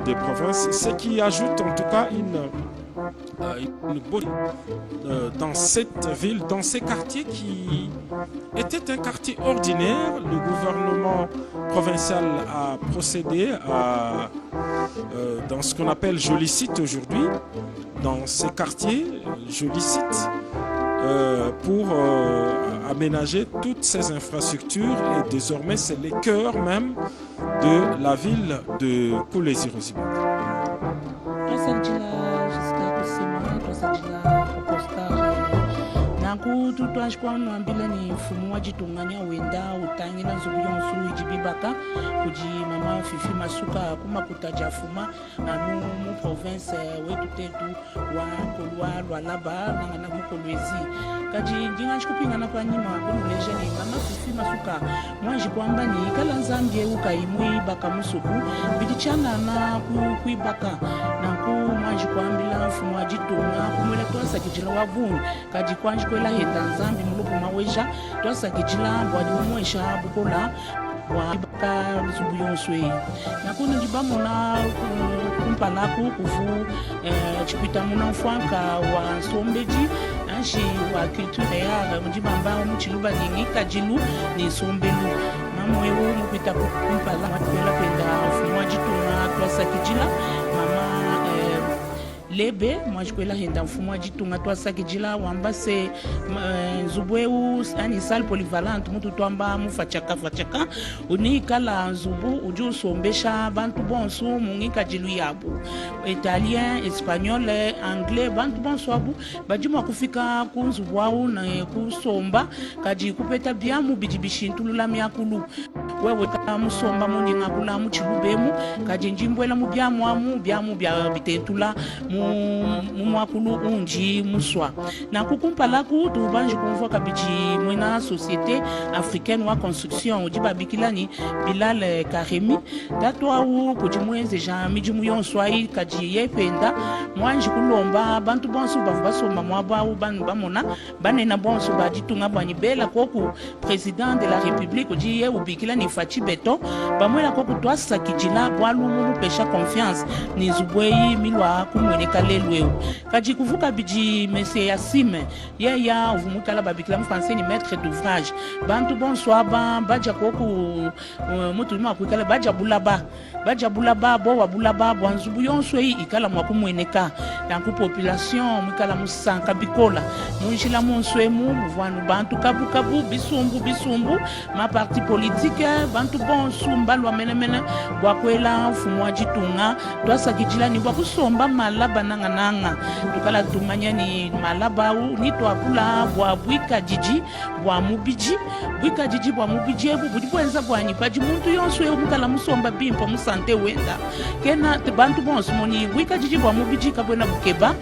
[SPEAKER 3] des provinces, ce qui ajoute en tout cas une beauté dans cette ville, dans ces quartiers qui étaient un quartier ordinaire. Le gouvernement provincial a procédé à, dans ce qu'on appelle joli site aujourd'hui, dans ces quartiers, joli site, pour aménager toutes ces infrastructures et désormais c'est les cœurs même de la ville de Kolwezi-Rozimanga.
[SPEAKER 1] Nanku tutwashi kwanu ambila ni mfumu wajitunganya wenda utangira nzubu yonsu ijibibaka kuji mama Fifi Masuka kuma kutajafuma anu mu province wetu tetu wa Kolwa Lualaba nangana mu Kolwezi kaji njinga shikupinga na kwa nyima kunuleja ni mama Fifi Masuka mwanji kwamba ni kala nzambie ukaimui baka musuku bidichana na kuibaka nanku mwanji kwambila mfumu wajitunga kumwela tosa kijila wavuni kaji kwanji kwela heta nzambi mulupu maweja tosa kijila mbwadi mwesha bukola wa baka zubu yonswe nakuni njibamona kumpalaku kufu chipita muna mfwanka wa nsombeji anshi wa culture ya njibamba mchiluba nyingi kajilu ni sombelu mama wewe mpita kumpala matwela kwenda mfumu wajitunga tosa kijila mama lebe mwajikwela henda mfumu wajitunga twasakijila wambase nzubweu ani salle polyvalente mutu twamba mufachaka unikala nzubu uju usombesha bantu bonsu mungika jilu yabu italien, espagnol, anglais bantu bonsu abu bajima kufika kunzubu wau na kusomba kaji kupeta biamu bijibishintulula miakulu wewe ta musomba muninga kula muchilubemu kaji njimbwela mu biamu bya bitentula mwakulu unji muswa na kukumpalaku tubanji kumva kabiji mwena société africaine wa construction ujiba bikilani Bilal Karemi datwa u kujimwenze ja mijimu yonswai kaji yependa mwanji kulomba bantu bonsu bavasoma mwaba u bamona banena bonsu bajitunga bwanyi bela koku président de la république ujiye ubikilani Fachi Beto bamwela koku twasa kijila bwalumu pesha confiance ni zubwei milwa kumwene kalelweu kaji kuvuka biji mese Yasime ya uvumukala babikila mfrançais ni maître d'ouvrage bantu bonsoir baja koku mutu ma kwikala baja bulaba bo wabulaba bwanzubu yonswe ikala mwakumweneka yanku population mukala musanka bikola munjila monswe mu muvanu bantu kabu bisumbu ma parti politique bantu bonsu mbalwa menemene bwakwela mfumu wajitunga twasa kijila ni bwakusomba malaba nanga tukala tumanya ni malaba ni twakula bwa bwika jiji bwa mubiji ebu budibwenza bwanyi paji muntu yonswe mukala musomba bimpa musante wenda kena bantu bonsu moni bwika jiji bwa mubiji kabwena bukeba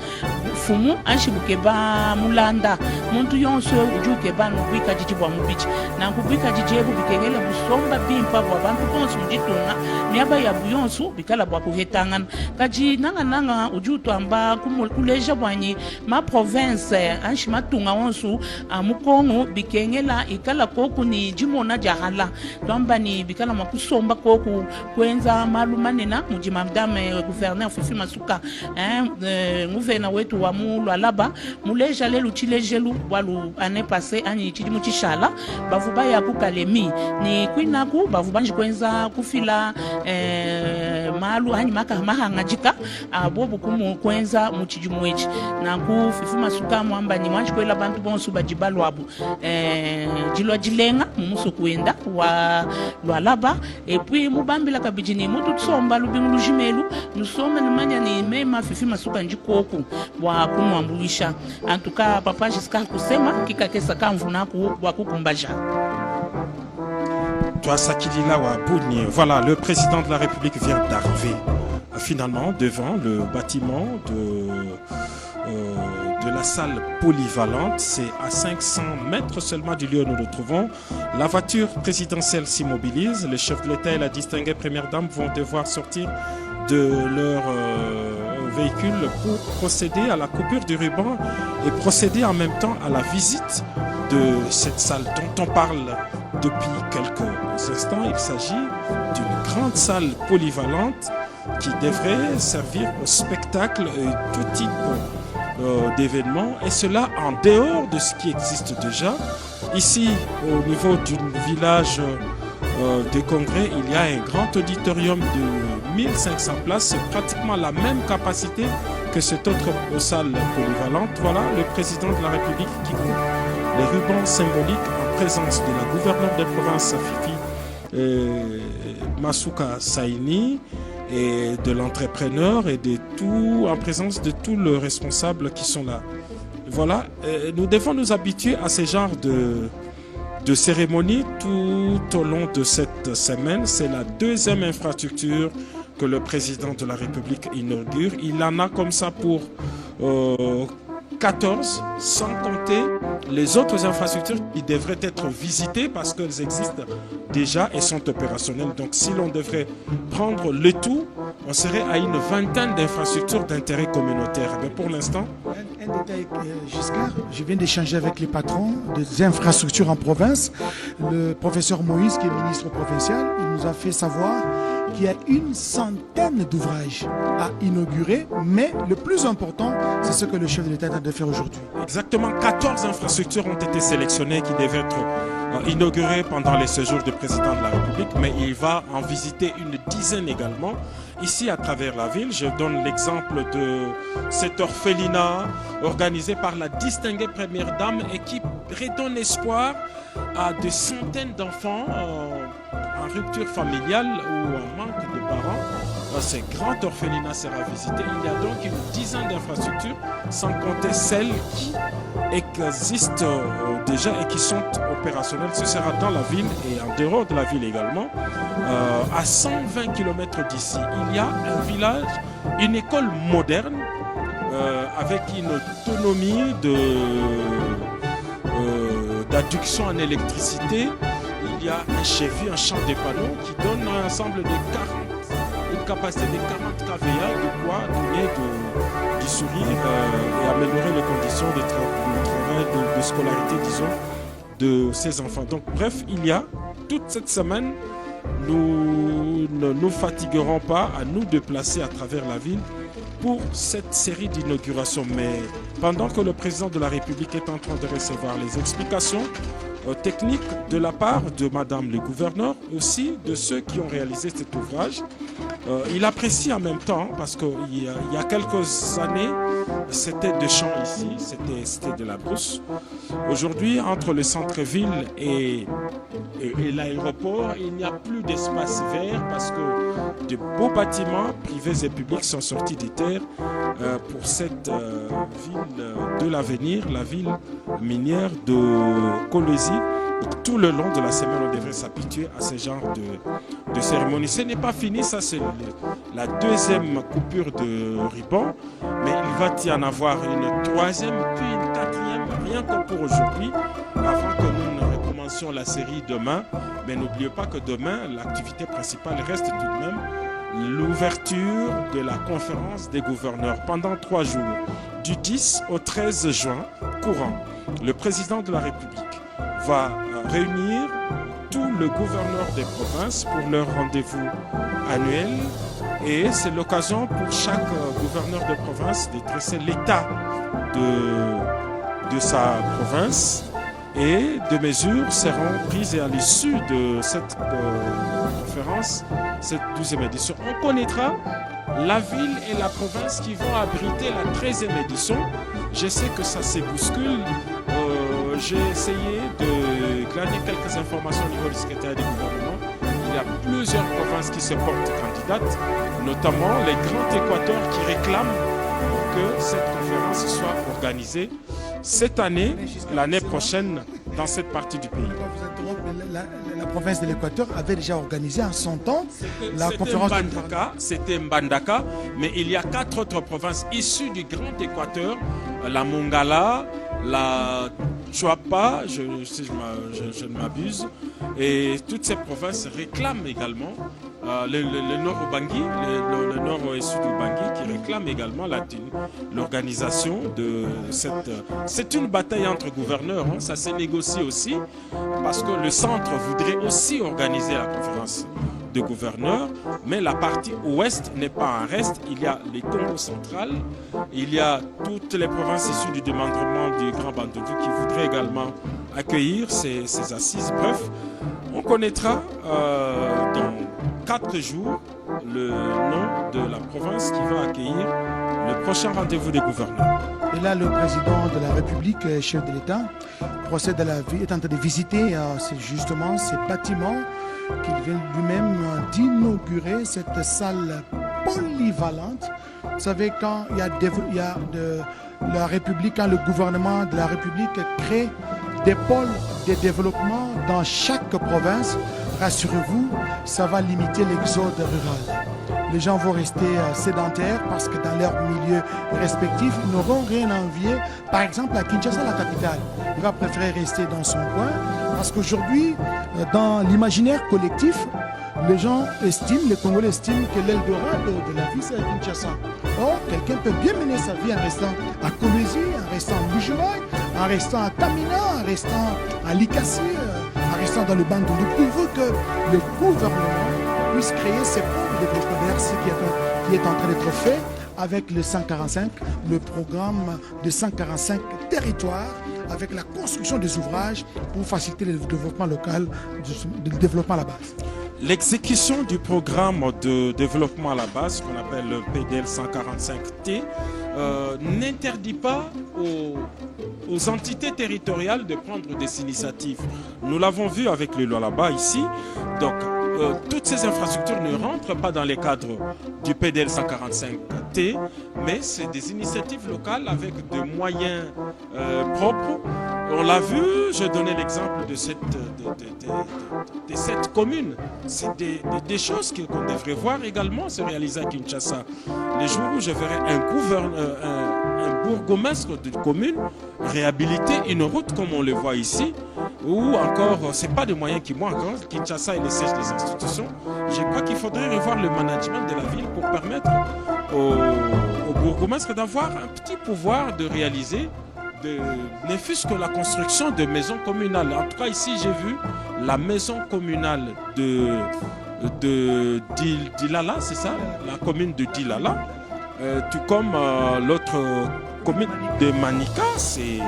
[SPEAKER 1] fumu anshi bukeba mulanda muntu yonswe ujukeba no bwika jiji bwa mubiji na kubwika jiji ebu bikengele musomba bimpa bwa bantu bonsu mujitunga niaba ya buyonsu bikala bwa kuhetangana kaji nanga ujutu amba kuleja bwanyi ma province anshi matunga onsu amukongo bikengela ikala koku ni jimona jahala twamba ni bikala makusomba koku kwenza malumanena mujima madame gouverneur Fifi Masuka gouverneur wetu wa Lualaba muleja lelu chilejelu walu ane passé ani chidimu chishala bavuba ya kukalemi ni kwinaku bavubanji kwenza kufila malu hani mahangajika bobu kumu kwenza muchijumwechi na ku Fifi Masuka mwamba ni mwanji kwela bantu bonsu bajibalu abu jilwa jilenga mumuso kuenda wa Lualaba et puis mubambila kabijini mutu tsomba lubingu lujimelu nusoma nimanya ni mema Fifi Masuka njikoku wa kumwambulisha antuka papa jiska kusema kikakesa kamvunaku wa kukumbaja.
[SPEAKER 3] Twasakilila wa Bouni. Voilà, le président de la République vient d'arriver finalement devant le bâtiment de de la salle polyvalente. C'est à 500 mètres seulement du lieu où nous nous trouvons. La voiture présidentielle s'immobilise. Le chef de l'État et la distinguée première dame vont devoir sortir de leur véhicule pour procéder à la coupure du ruban et procéder en même temps à la visite de cette salle dont on parle depuis quelques instants. Il s'agit d'une grande salle polyvalente qui devrait servir au spectacle et tout type d'événements, et cela en dehors de ce qui existe déjà. Ici, au niveau du village des congrès, il y a un grand auditorium de 1500 places, c'est pratiquement la même capacité que cette autre salle polyvalente. Voilà le président de la République qui coupe les rubans symboliques en présence de la gouverneure de province Fifi Masuka Saini et de l'entrepreneur et de tout, en présence de tous les responsables qui sont là. Voilà, nous devons nous habituer à ce genre de cérémonie tout au long de cette semaine. C'est la deuxième infrastructure que le président de la République inaugure. Il en a comme ça pour 14, sans compter les autres infrastructures qui devraient être visitées parce qu'elles existent déjà et sont opérationnelles. Donc si l'on devrait prendre le tout, on serait à une vingtaine d'infrastructures d'intérêt communautaire. Mais pour l'instant...
[SPEAKER 2] Un détail, Giscard, je viens d'échanger avec les patrons des infrastructures en province. Le professeur Moïse, qui est ministre provincial, il nous a fait savoir qu'il y a une centaine d'ouvrages à inaugurer, mais le plus important, c'est ce que le chef de l'État a de faire aujourd'hui.
[SPEAKER 3] Exactement, 14 infrastructures ont été sélectionnées qui devaient être inaugurées pendant les séjours du président de la République, mais il va en visiter une dizaine également. Ici, à travers la ville, je donne l'exemple de cet orphelinat organisé par la distinguée première dame et qui redonne espoir à des centaines d'enfants en rupture familiale ou en manque de parents. Ce grand orphelinat sera visité. Il y a donc une dizaine d'infrastructures, sans compter celles qui existent déjà et qui sont opérationnelles. Ce sera dans la ville et en dehors de la ville également. À 120 km d'ici, il y a un village, une école moderne avec une autonomie d'adduction en électricité. Il y a un chef-lieu, un champ de panneaux qui donne un ensemble de une capacité de 40 kVA, de quoi donner du sourire et améliorer les conditions de travail, de scolarité, disons, de ces enfants. Donc bref, il y a toute cette semaine, nous ne nous fatiguerons pas à nous déplacer à travers la ville pour cette série d'inaugurations. Mais pendant que le président de la République est en train de recevoir les explications techniques de la part de Madame le gouverneur, aussi de ceux qui ont réalisé cet ouvrage, il apprécie en même temps, parce qu'il y a quelques années, c'était des champs ici, c'était de la brousse. Aujourd'hui, entre le centre-ville et l'aéroport, il n'y a plus d'espace vert parce que de beaux bâtiments privés et publics sont sortis des terres pour cette ville de l'avenir, la ville minière de Kolwezi. Tout le long de la semaine, on devrait s'habituer à ce genre de cérémonie. Ce n'est pas fini, ça c'est la deuxième coupure de ruban, mais il va y en avoir une troisième, puis une quatrième, rien que pour aujourd'hui, avant que nous ne recommencions la série demain. Mais n'oubliez pas que demain, l'activité principale reste tout de même l'ouverture de la conférence des gouverneurs pendant 3 jours, du 10 au 13 juin courant. Le président de la République va réunir tous les gouverneurs des provinces pour leur rendez-vous annuel, et c'est l'occasion pour chaque gouverneur de province de dresser l'état de sa province, et des mesures seront prises à l'issue de cette conférence, cette 12e édition. On connaîtra la ville et la province qui vont abriter la 13e édition. Je sais que ça se bouscule. J'ai essayé de glaner quelques informations au niveau du secrétaire du gouvernement. Il y a plusieurs provinces qui se portent candidates, notamment les grands Équateurs qui réclament pour que cette conférence soit organisée. cette année, l'année prochaine, dans cette partie du pays.
[SPEAKER 2] La province de l'Équateur avait déjà organisé en son temps la conférence de
[SPEAKER 3] Mbandaka, c'était Mbandaka, mais il y a 4 autres provinces issues du Grand Équateur, la Mongala, la Chuapa, si je ne m'abuse, et toutes ces provinces réclament également le nord Ubangi, le nord et sud Ubangi, qui réclament également l'organisation de cette... C'est une bataille entre gouverneurs, hein, ça s'est négocié aussi, parce que le centre voudrait aussi organiser la conférence de gouverneurs, mais la partie ouest n'est pas un reste. Il y a les Congo central, il y a toutes les provinces issues du démembrement du Grand Bandundu qui voudraient également accueillir ces assises. Bref, on connaîtra dans 4 jours le nom de la province qui va accueillir le prochain rendez-vous des gouverneurs.
[SPEAKER 2] Et là, le président de la République, chef de l'État, procède est en train de visiter justement ces bâtiments qu'il vient lui-même d'inaugurer, cette salle polyvalente. Vous savez, quand il y a la République, quand le gouvernement de la République crée des pôles de développement dans chaque province, rassurez-vous, ça va limiter l'exode rural. Les gens vont rester sédentaires parce que dans leur milieu respectif, ils n'auront rien à envier. Par exemple, à Kinshasa, la capitale, il va préférer rester dans son coin parce qu'aujourd'hui, dans l'imaginaire collectif, les gens estiment, les Congolais estiment que l'Eldorado de la vie, c'est à Kinshasa. Or, quelqu'un peut bien mener sa vie en restant à Kolwezi, en restant à Bujumaï, en restant à Tamina, en restant à Likasi, en restant dans le Bandundu. Il veut que le gouvernement puisse créer ses propres développements. D'ailleurs, ce qui est en train d'être fait avec le 145, le programme de 145 territoires, avec la construction des ouvrages pour faciliter le développement local, le développement à la base.
[SPEAKER 3] L'exécution du programme de développement à la base, qu'on appelle le PDL 145T, n'interdit pas aux entités territoriales de prendre des initiatives. Nous l'avons vu avec le Lualaba ici. Donc, toutes ces infrastructures ne rentrent pas dans les cadres du PDL 145T, mais c'est des initiatives locales avec des moyens propres. On l'a vu, je donnais l'exemple de cette commune. C'est des choses qu'on devrait voir également se réaliser à Kinshasa. Les jours où je verrai un bourgmestre de commune réhabiliter une route comme on le voit ici, ou encore, ce n'est pas des moyens qui manquent. Kinshasa est le siège des institutions. Je crois qu'il faudrait revoir le management de la ville pour permettre au bourgmestre d'avoir un petit pouvoir de réaliser ne fût-ce que la construction de maisons communales. En tout cas, ici, j'ai vu la maison communale de Dilala, c'est ça, la commune de Dilala, tout comme l'autre commune de Manika, c'est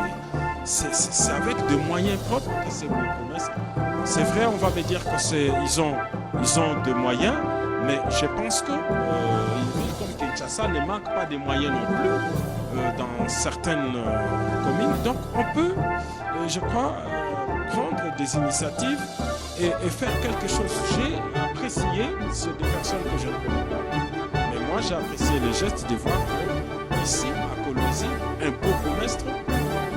[SPEAKER 3] avec des moyens propres que c'est bourgmestre. C'est vrai, on va me dire qu'ils ont des moyens, mais je pense que une ville comme Kinshasa ne manque pas de moyens non plus dans certaines communes. Donc on peut, je crois, prendre des initiatives et faire quelque chose. J'ai apprécié des personnes que je ne connais pas. Mais moi, j'ai apprécié le geste de voir qu'ici, à Kolwezi, un bourgmestre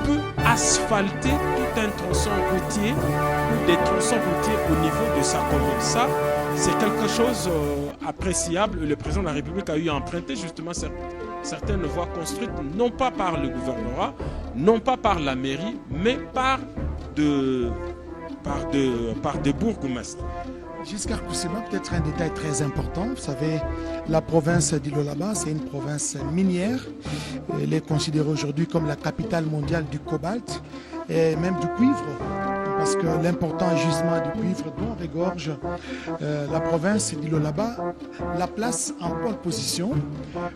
[SPEAKER 3] peut asphalter tout un tronçon routier ou des tronçons routiers au niveau de sa commune. Ça, c'est quelque chose appréciable. Le président de la République a eu à emprunter justement certaines voies construites, non pas par le gouvernorat, non pas par la mairie, mais par des bourgmestres.
[SPEAKER 2] Giscard Koussema, peut-être un détail très important. Vous savez, la province d'Ilolaba, c'est une province minière. Elle est considérée aujourd'hui comme la capitale mondiale du cobalt et même du cuivre, parce que l'important gisement du cuivre dont regorge la province d'Ilolaba la place en pole position.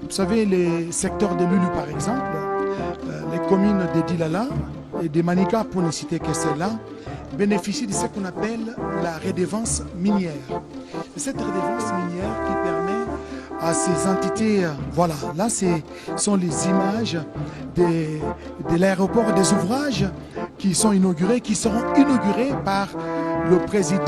[SPEAKER 2] Vous savez, les secteurs de Lulu, par exemple, les communes de Dilala et de Manika, pour ne citer que celles-là, bénéficient de ce qu'on appelle la redevance minière. Et cette redevance minière qui permet à ces entités, voilà, là ce sont les images de l'aéroport, des ouvrages qui sont inaugurés, qui seront inaugurés par le président.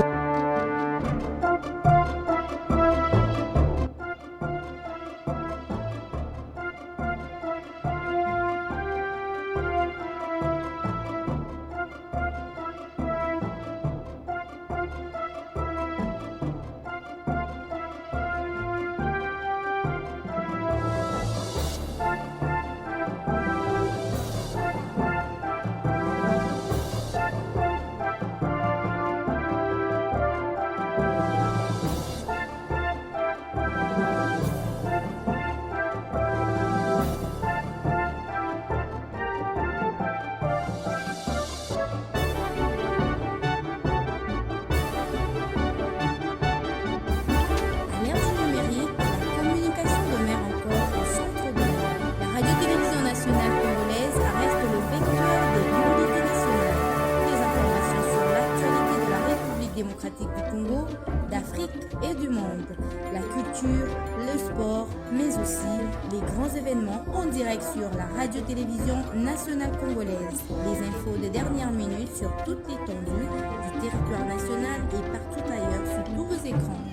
[SPEAKER 10] culture, le sport, mais aussi les grands événements en direct sur la radio-télévision nationale congolaise. Les infos de dernière minute sur toute l'étendue du territoire national et partout ailleurs sur tous vos écrans.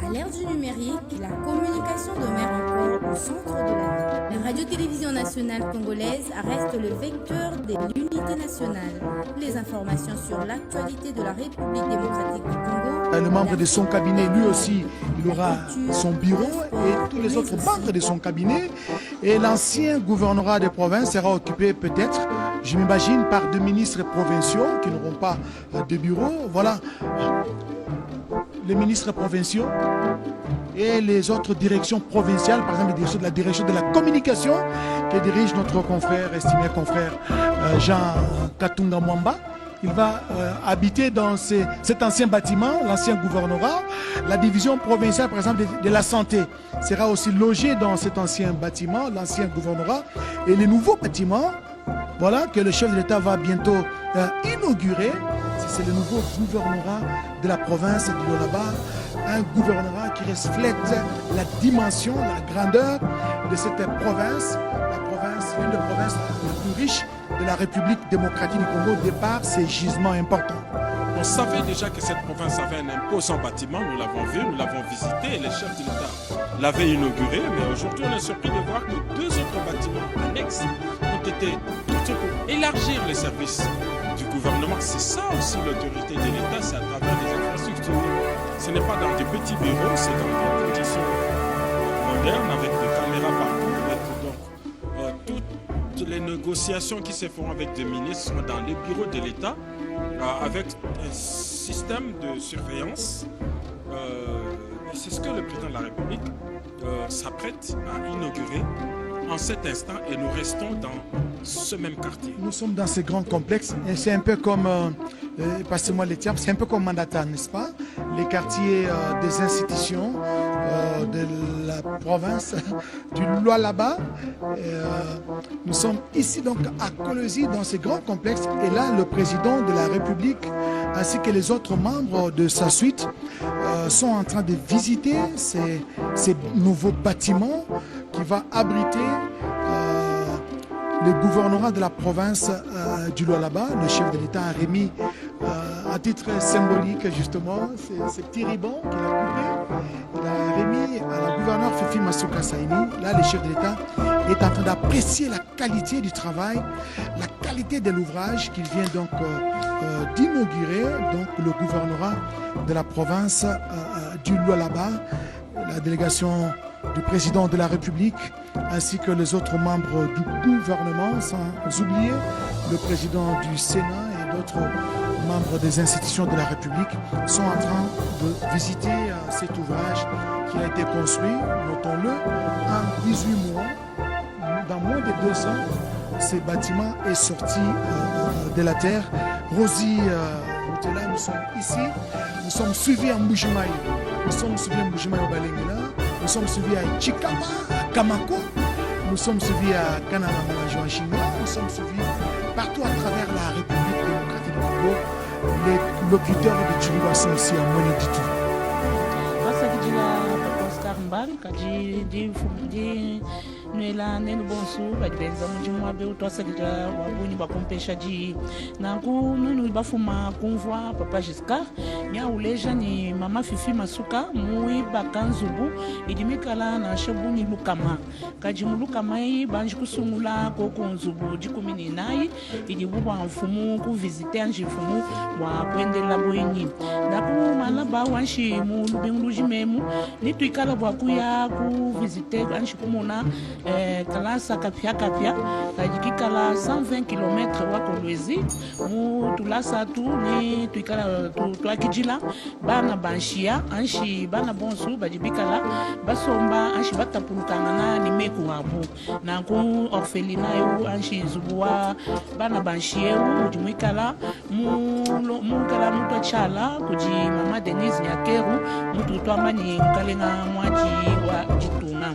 [SPEAKER 10] À l'ère du numérique, la communication demeure encore au centre de la vie. La radio-télévision nationale congolaise reste le vecteur de l'unité nationale. Les informations sur l'actualité de la République démocratique du Congo.
[SPEAKER 2] Le membre de son cabinet, lui aussi, il aura son bureau et tous les autres membres de son cabinet. Et l'ancien gouvernorat des provinces sera occupé peut-être, je m'imagine, par 2 ministres provinciaux qui n'auront pas de bureau. Voilà. Les ministres provinciaux et les autres directions provinciales, par exemple la direction de la communication que dirige notre confrère, estimé confrère Jean Katunga Mwamba. Il va habiter dans cet ancien bâtiment, l'ancien gouvernorat. La division provinciale, par exemple, de la santé sera aussi logée dans cet ancien bâtiment, l'ancien gouvernorat. Et les nouveaux bâtiments, voilà, que le chef de l'État va bientôt inaugurer. C'est le nouveau gouvernorat de la province du Lualaba, un gouvernorat qui reflète la dimension, la grandeur de cette province, l'une des provinces les plus riches de la République démocratique du Congo, de par ses gisements importants.
[SPEAKER 3] On savait déjà que cette province avait un imposant bâtiment, nous l'avons vu, nous l'avons visité, et les chefs de l'État l'avaient inauguré, mais aujourd'hui on est surpris de voir que 2 autres bâtiments annexes ont été construits pour élargir les services du gouvernement. C'est ça aussi l'autorité de l'État, c'est à travers les infrastructures. Ce n'est pas dans des petits bureaux, c'est dans des conditions modernes avec des caméras partout. Donc, toutes les négociations qui se font avec des ministres sont dans les bureaux de l'État avec un système de surveillance. C'est ce que le président de la République s'apprête à inaugurer en cet instant et nous restons dans ce même quartier.
[SPEAKER 2] Nous sommes dans ce grand complexe et c'est un peu comme, passez-moi les termes, c'est un peu comme Mandata, n'est-ce pas? Les quartiers des institutions de la province du Lualaba. Nous sommes ici donc à Kolwezi dans ce grand complexe et là le président de la République ainsi que les autres membres de sa suite sont en train de visiter ces nouveaux bâtiments qui va abriter le gouvernorat de la province du Lualaba. Le chef de l'État a remis à titre symbolique justement ces petits ribbons qu'il a coupés. Il a remis à la gouverneure Fifi Masuka Saini. Là, le chef de l'État est en train d'apprécier la qualité du travail, la qualité de l'ouvrage qu'il vient donc d'inaugurer, donc le gouvernorat de la province du Lualaba. La délégation du président de la République ainsi que les autres membres du gouvernement, sans oublier le président du Sénat et d'autres membres des institutions de la République, sont en train de visiter cet ouvrage qui a été construit, notons-le, en 18 mois. Dans moins de 2 ans, ce bâtiment est sorti de la terre. Rosie, nous sommes ici, nous sommes suivis à Mbujimaï, nous sommes suivis à Mbujimaï au Balengela, nous sommes suivis à Chikama, à Kamako, nous sommes suivis à Kanana Manajouachinga, nous sommes suivis partout à travers la République démocratique du Congo. Les locuteurs de Tchouba sont aussi à Moneditu.
[SPEAKER 1] Nuela nenu bonsu bajibenza mujimwa be utwasalira wabuni bakompesha ji nangu nunu bafuma kunvwa papa Giscard nya uleja ni mama Fifi Masuka mui bakanzubu idimikala na shabuni lukama kaji mulukama yi banji kusungula ko kunzubu jikumini nayi idibuba mfumu ku visiter anji mfumu wa kwendela boyini ndaku malaba wanshi mu lubenguluji memu nituikala bwa kuya ku visiter anji kumona kalasa kapia kajikikala 120 km wa Kolwezi mu tulasa tu ni tuikala tuakijila bana banshia anshi bana bonsu bajibikala basomba anshi batapulukana ni meku wabu na ku orphelina yo anshi zubuwa bana banshie ujimikala mu kala muto chala kuji mama Denise Nyakeru mutu twamani mukalenga mwaji wa jituna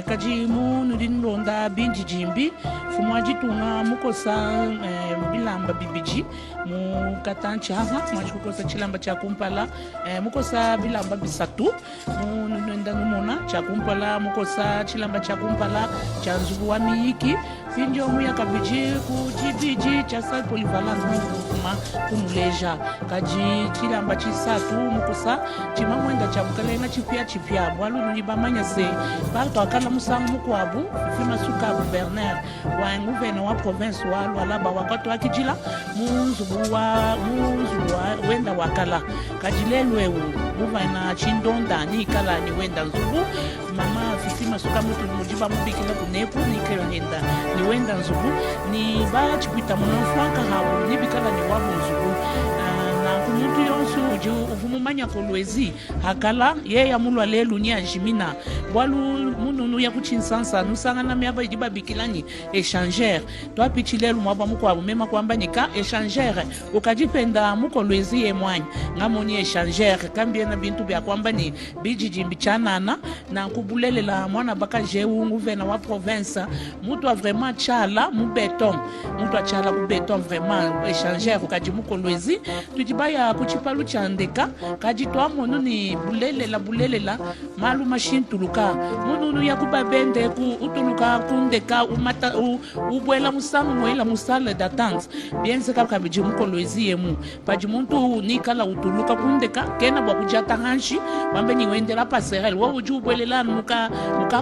[SPEAKER 1] kaji munu dinlonda binji jimbi fumwaji tunga mukosa bilamba bibiji mukatanchi haha fumwaji kukosa chilamba cha kumpala mukosa bilamba bisatu nenda numona cha kumpala mukosa chilamba cha kumpala cha nzubu wa miyiki finjo muya kabiji kujibiji cha sal polyvalence mukuma kumuleja kaji chilamba chisatu mukosa chimamwenda cha mukalena chipia bwalu nibamanya se parto akala musangu mukwabu fima suka gouverneur wa gouverneur wa province wa Lualaba wakato akijila munzubu wa wenda wakala kajilelwewu muvaina chindonda ni kala ni wenda nzubu mama fifima suka mutu mujiba mubikila kunepu ni kero nenda ni wenda nzubu ni ba chipita munofwanka hawo ni bikala ni wabu nzubu kumutu yonsu uji uvumumanya kolwezi hakala ye ya mulu alelu ni anjimina bwalu mununu ya kuchinsansa nusanga na miaba ijiba bikilani échangère toi pichilelu mwaba muko abumema kwamba nika échangère ukajipenda muko lwezi ye mwanya ngamoni échangère kambie na bintu bya kwamba ni bijijimbi chanana na kubulelela mwana baka jewu nguvena wa province mutu a vraiment chala mu béton mutu a chala ku béton vraiment échangère ukajimuko lwezi tujibaya kuchipalu chandeka kajitwa mono ni bulelela malu machine tuluka mununu ya kubabende ku utuluka kundeka umata ubwela musangu mwela musale d'attente bien se kaka biji mukolwezi yemu pajimuntu ni kala utuluka kundeka kena bwa kujata hanshi bambe ni wendela passerelle wo uju ubwelela muka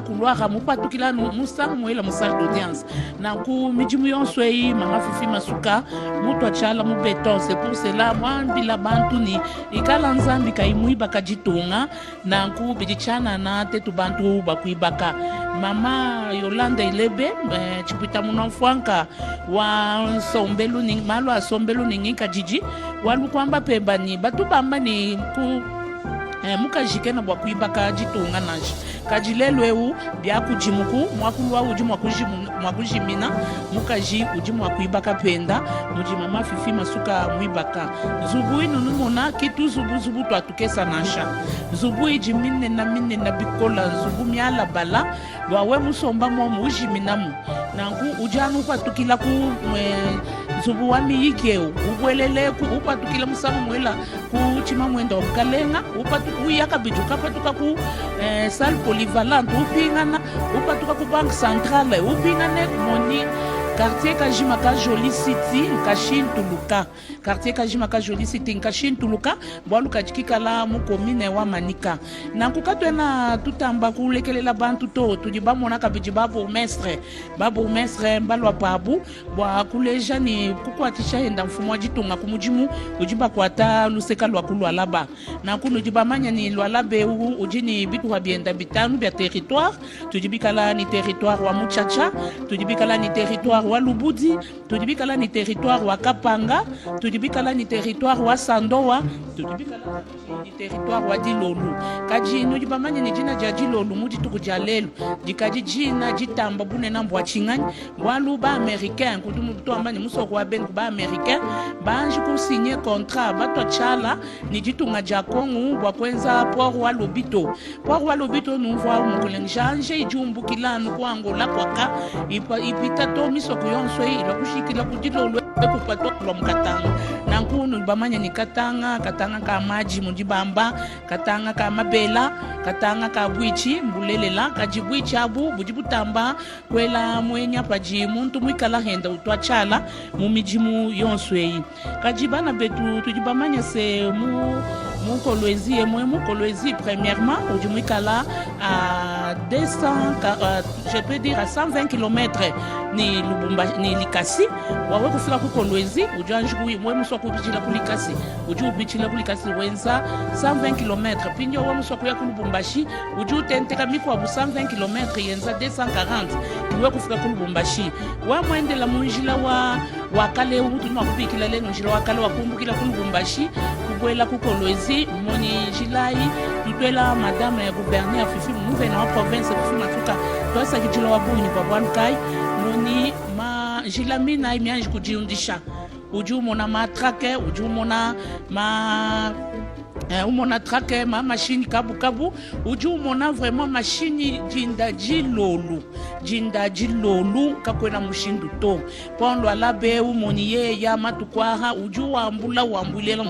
[SPEAKER 1] kulwaka mupatukila musangu mwela musale d'audience na ku mijimu yonswe mama fifi masuka mutu achala mu béton c'est pour cela moi bila bantu ni ikala nzambi kaimuiba kajitunga na nku bijichana na tetu bantu bakuibaka mama Yolanda Ilebe chipita munofwanka wa sombelu ni malo asombelu ni kajiji walu kwamba pemba ni batu bamba ni ku mukajikena bwa kuibaka jitunga naji kajilelwewu bya kujimuku mwakulwa uji mwakujimina mukaji uji mwakuibaka penda muji mama fifi masuka muibaka zubu inu numona kitu zubu twatukesa nasha zubu iji mine na bikola zubu miala bala wawe musomba mwa ujiminamu nangu ujanu patukila ku zubu wa miyikeu ubwelele ku upatukila musangu mwela ku chima mwenda wakalenga upatuku yakabijuka patuka ku salle polyvalente upingana upatuka ku banque centrale upingane moni quartier Kajima ka Jolie City Kashin Tuluka quartier Kajima ka Jolie City Kashin Tuluka bwalu kajikikala mu commune wa Manika na kukatwena tutamba kulekelela bantu to tujiba mona kabiji babo mestre mbalwa babu bwa kuleja ni kukwatisha enda mfumo wa jitunga kumujimu ujiba kwata luseka lwa Lualaba na kunu jiba manya ni Lualabe ujini bitu wa bienda bitanu bya territoire tujibikala ni territoire wa Muchacha tujibikala ni territoire wa Lubudi tujibikala ni territoire wa Kapanga tujibikala ni territoire wa Sandoa tujibikala ni territoire wa Dilolu kaji nujibamanya ni jina ja Dilolu mudi tukujalelu dikaji jina jitamba bune na mbwa chingani walu ba américain kudumu to ambani musoko wa ben ba américain banji ku signer contrat bato chala ni jitunga ja Kongo bwa kwenza port wa Lobito nuva mukulenganje ijumbu kilanu kwa Angola kwaka ipita to misoko yonswe ila kushikila kudilolo kupato kwa mkatanga na nkunu bamanya ni katanga ka maji mujibamba katanga ka mabela katanga ka bwichi mbulelela kajibwichi abu bujibutamba kwela mwenya paji muntu mwikala henda utwachala mu mijimu yonswe kajibana betu tujibamanya se Mukolwezi premièrement ujumikala à 120 km ni Lubumbashi ni Likasi wawe kufika ku Kolwezi ujanju mwe musoko bijila ku Likasi uju bijila ku Likasi wenza 120 km pinyo wa musoko ya ku Lubumbashi uju tenteka mikwa bu 120 km yenza 240 kiwe kufika ku Lubumbashi wa mwendela munjila wa kale utu nwa kubikila leno njila wa kale wa kumbukila ku Lubumbashi kubwela ku Kolwezi moni jilai tutwela madame ya gouverneur fifi mouvena wa province fifi matuka tosa kijilo wa bunyi kwa bwanukai moni ma jilamina imianji kujiundisha uju mona matrake uju mona umona trake ma machine kabu uju umona vraiment machine jinda jilolu kakwena mushindu to pondo alabe umoni ye ya matukwaha uju wambulela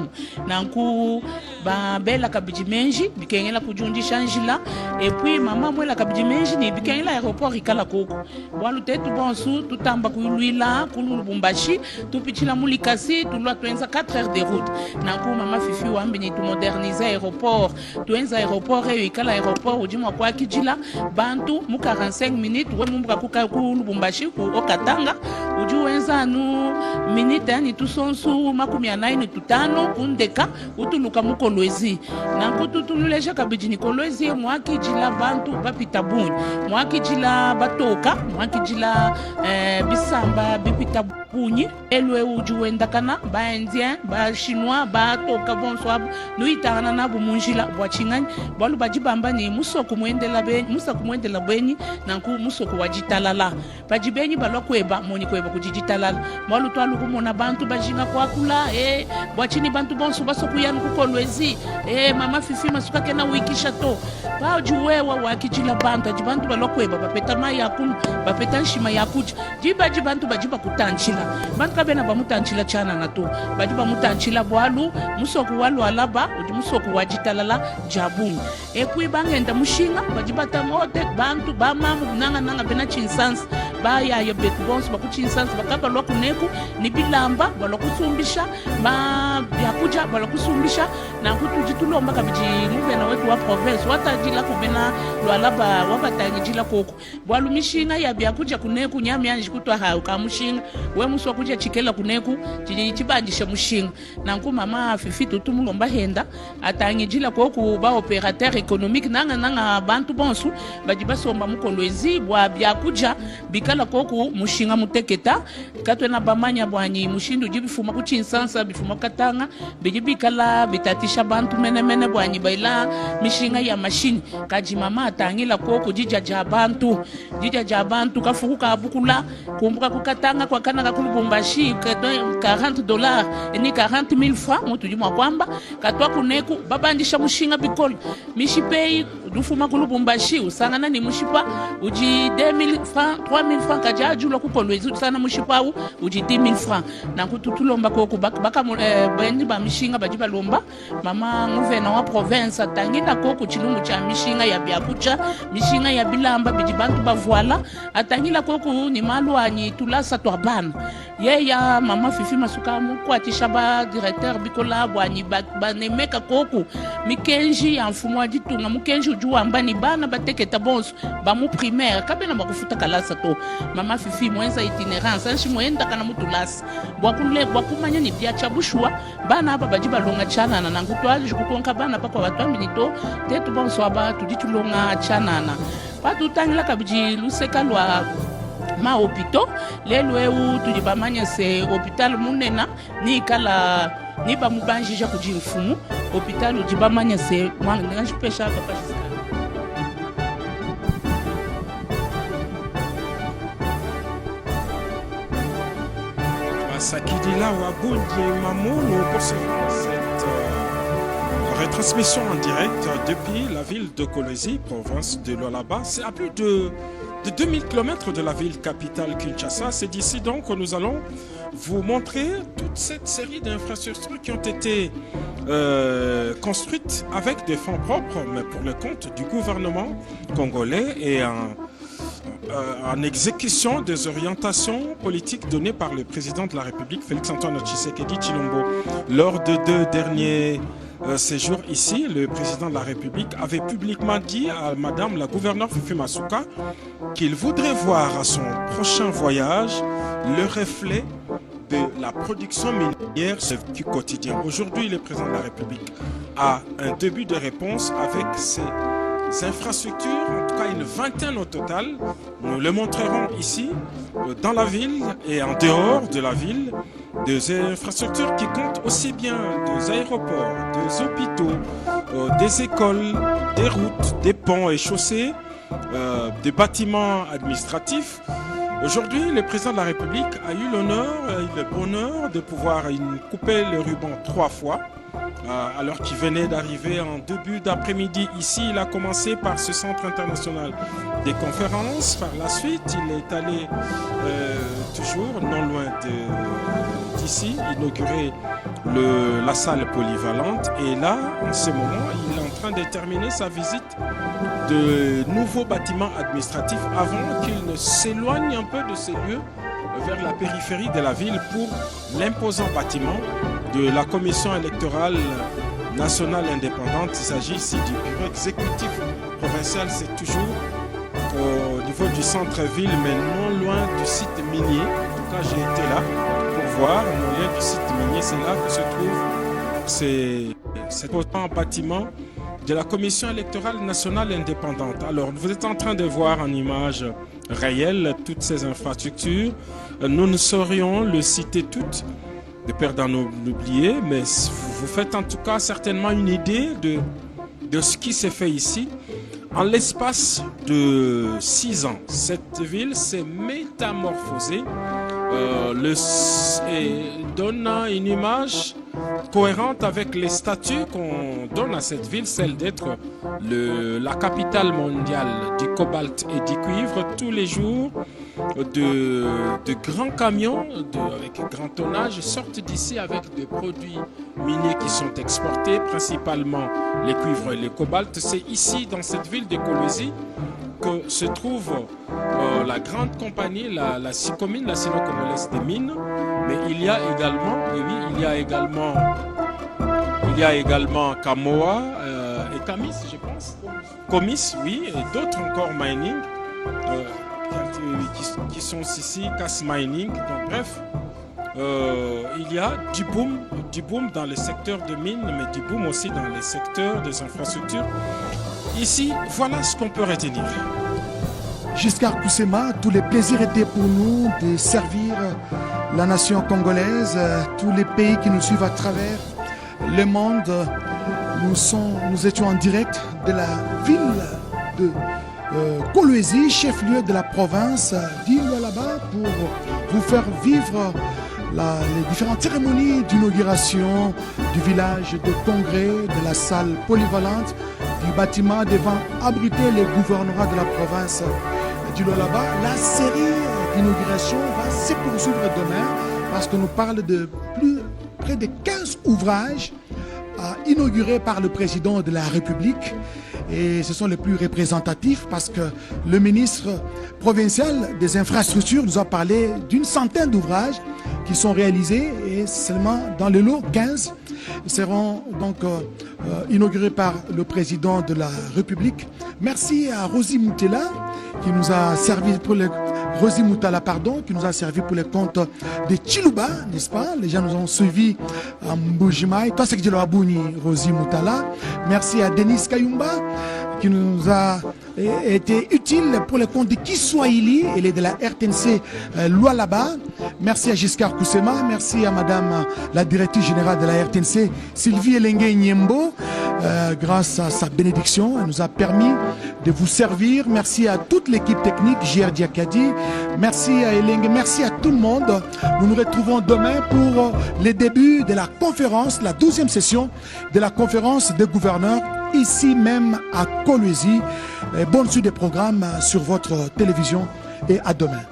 [SPEAKER 1] nanku ba bela kabijimenji bikengela kujundisha njila et puis mama mwela kabijimenji ni bikengela aéroport ikala koko bwalu tetu bonsu tutamba kuluila kulubumbashi tupichila mulikasi tulwa twenza 4 heures de route nanku mama fifi wambi ni moderniser aéroport tuenza aéroport et ikala aéroport ujima kwa kijila bantu mu 45 minutes we mumbra kuka kulubumbashi ku okatanga uju wenza nu minute ni tusonsu makumi anaini tutano kundeka utuluka mukolwezi nanku tutululeja kabijini kolwezi mwaki jila bantu bapita bunyi mwaki jila batoka mwaki jila bisamba bipita bunyi elwe uju wendakana ba indien ba chinois ba toka bonsoir nuitana nabo munjila bwachingani balu bajibamba ni musoko mwendela bweni nanku musoko wajitalala bajibenyi balokweba moni kweba kujitalala malu twalu kumona bantu bajinga kwa kula bwachini bantu bonso basokuyana kukolwezi mama fifi masuka kena wikisha to ba juwewa wakijila bantu ajibantu balokweba bapeta mai yakunu bapeta nshima yakuja jibantu bajiba kutanchila bantu kabena bamutanchila chana na to bajiba mutanchila bwalu musoko walu alaba uji musoko wajitalala jabungu ekwi bangenda mushinga bajibata mote bantu bamamu nanga bena chinsansi baya ya betu bonso bakuchinsansi bakaba lwakuneku ni bilamba balokusumbisha ba byakuja balokusumbisha na kutujitulomba kabiji mubena wetu wa province watajila kubena lwalaba wabatangijila koko bwalu mishinga ya byakuja kuneku nyami yanji kutwa hau ka mushinga we muso kuja chikela kuneku chibanjisha mushinga nanku mama fifi tutumulomba henda atangijila koko ba operateur économique nanga bantu bonsu bajibasomba mukolwezi bwa byakuja bikala koko mushinga muteketa katwe na bamanya bwanyi mushindu jibifuma kuchinsansa bifuma katanga bijibikala bitatisha bantu mene bwanyi baila mishinga ya machine kaji mama atangila koko jija bantu kafuku kabukula kumbuka kukatanga kwa kana kakulubumbashi $40 ni 40,000 francs mutu jumwa kwamba katwa kuneku babandisha mushinga bikolo mishipei dufuma kulubumbashi usangana ni mushipa uji 2,000 francs 3,000 francs kajajula kukolwezi usana mushipa uji 10,000 francs na kututulomba koko baka bendi ba mishinga bajiba lomba mama nguvena wa province atangila koko chilungu cha mishinga ya byakucha mishinga ya bilamba bijibantu bavoila atangila koko ni malwanyi tulasa twabana ya mama fifi masuka mukwatisha ba directeur bikola bwanyi banemeka koko mikenji ya mfumo wa jitunga mukenji ujuwa mbani bana bateketa bonso ba mu primaire kabena bakufuta kalasa to mama fifi mwenza itinerance anshi mwenda kana mutulasa bwakumanya ni byacha bushwa bana hapa bajiba longa chana na ngutwaje kukonka bana pakwa watu minito tetu bonso aba tuditulonga chana na patu tangila kabiji luseka lwa ma hôpital lelo eu tudibamanya se hôpital munena ni kala ni ba mubanjija kuji mfumu hôpital udibamanya se mwanga ngashipesha papa jiska
[SPEAKER 3] Sakidila Waboudi Mamono pour cette retransmission en direct depuis la ville de Kolwezi, province de Lualaba. C'est à plus de 2000 km de la ville capitale Kinshasa. C'est d'ici donc que nous allons vous montrer toute cette série d'infrastructures qui ont été construites avec des fonds propres, mais pour le compte du gouvernement congolais et en exécution des orientations politiques données par le président de la République, Félix-Antoine Tshisekedi Tshilombo. Lors de 2 derniers séjours ici, le président de la République avait publiquement dit à Madame la gouverneure Fifi Masuka qu'il voudrait voir à son prochain voyage le reflet de la production minière du quotidien. Aujourd'hui, le président de la République a un début de réponse avec ses infrastructures, en tout cas une vingtaine au total. Nous le montrerons ici, dans la ville et en dehors de la ville, des infrastructures qui comptent aussi bien des aéroports, des hôpitaux, des écoles, des routes, des ponts et chaussées, des bâtiments administratifs. Aujourd'hui, le président de la République a eu l'honneur et le bonheur de pouvoir couper le ruban 3 fois alors qu'il venait d'arriver en début d'après-midi ici. Il a commencé par ce centre international des conférences. Par la suite, il est allé toujours non loin d'ici, inaugurer la salle polyvalente. Et là, en ce moment, il est en train de terminer sa visite de nouveaux bâtiments administratifs avant qu'il ne s'éloigne un peu de ces lieux vers la périphérie de la ville pour l'imposant bâtiment de la commission électorale nationale indépendante. Il s'agit ici du bureau exécutif provincial. C'est toujours au niveau du centre-ville, mais non loin du site minier. En tout cas, j'ai été là pour voir, non loin du site minier. C'est là que se trouve cet important bâtiment de la commission électorale nationale indépendante. Alors, vous êtes en train de voir en image réelle toutes ces infrastructures. Nous ne saurions le citer toutes, de peur d'en oublier, mais vous faites en tout cas certainement une idée de ce qui s'est fait ici. En l'espace de 6 ans, cette ville s'est métamorphosée et donne une image cohérente avec les statuts qu'on donne à cette ville, celle d'être la capitale mondiale du cobalt et du cuivre. Tous les jours, de grands camions avec grand tonnage sortent d'ici avec des produits miniers qui sont exportés, principalement les cuivres et les cobaltes. C'est ici, dans cette ville de Kolwezi, que se trouve la grande compagnie, la Sicomine, la Sino-Congolaise des mines. Mais il y a également Kamoa et Kamis, je pense. Comis, oui, et d'autres encore mining qui sont ici, Cass Mining. Donc, bref, il y a du boom dans le secteur de mines, mais du boom aussi dans les secteurs des infrastructures. Ici, voilà ce qu'on peut retenir.
[SPEAKER 2] Giscard Koussema, tous les plaisirs étaient pour nous de servir la nation congolaise, tous les pays qui nous suivent à travers le monde. Nous étions en direct de la ville de Kolwezi, chef-lieu de la province d'Ilualaba, pour vous faire vivre les différentes cérémonies d'inauguration du village de congrès, de la salle polyvalente, du bâtiment devant abriter les gouvernorats de la province d'Ilualaba. La série d'inauguration va se poursuivre demain parce qu'on nous parle de près de 15 ouvrages inaugurés par le président de la République. Et ce sont les plus représentatifs parce que le ministre provincial des infrastructures nous a parlé d'une centaine d'ouvrages qui sont réalisés et seulement dans le lot 15 seront donc inaugurés par le président de la République. Merci à Rosie Moutala qui nous a servi pour les qui nous a servi pour les comptes de Chiluba, n'est-ce pas? Les gens nous ont suivis à Mbujimaï. Toi, c'est que je l'ai abonné, Rosie Moutala. Merci à Denis Kayumba qui nous a été utile pour les comptes de Kiswahili. Elle est de la RTNC Lualaba. Merci à Giscard Koussema. Merci à Madame la directrice générale de la RTNC, Sylvie Elengue Nyembo. Grâce à sa bénédiction, elle nous a permis de vous servir. Merci à toute l'équipe technique, J.R. Diakadi. Merci à Elengue, merci à tout le monde. Nous nous retrouvons demain pour les débuts de la conférence, la 12e session de la conférence des gouverneurs, ici même à Kolwezi. Bonne suite des programmes sur votre télévision et à demain.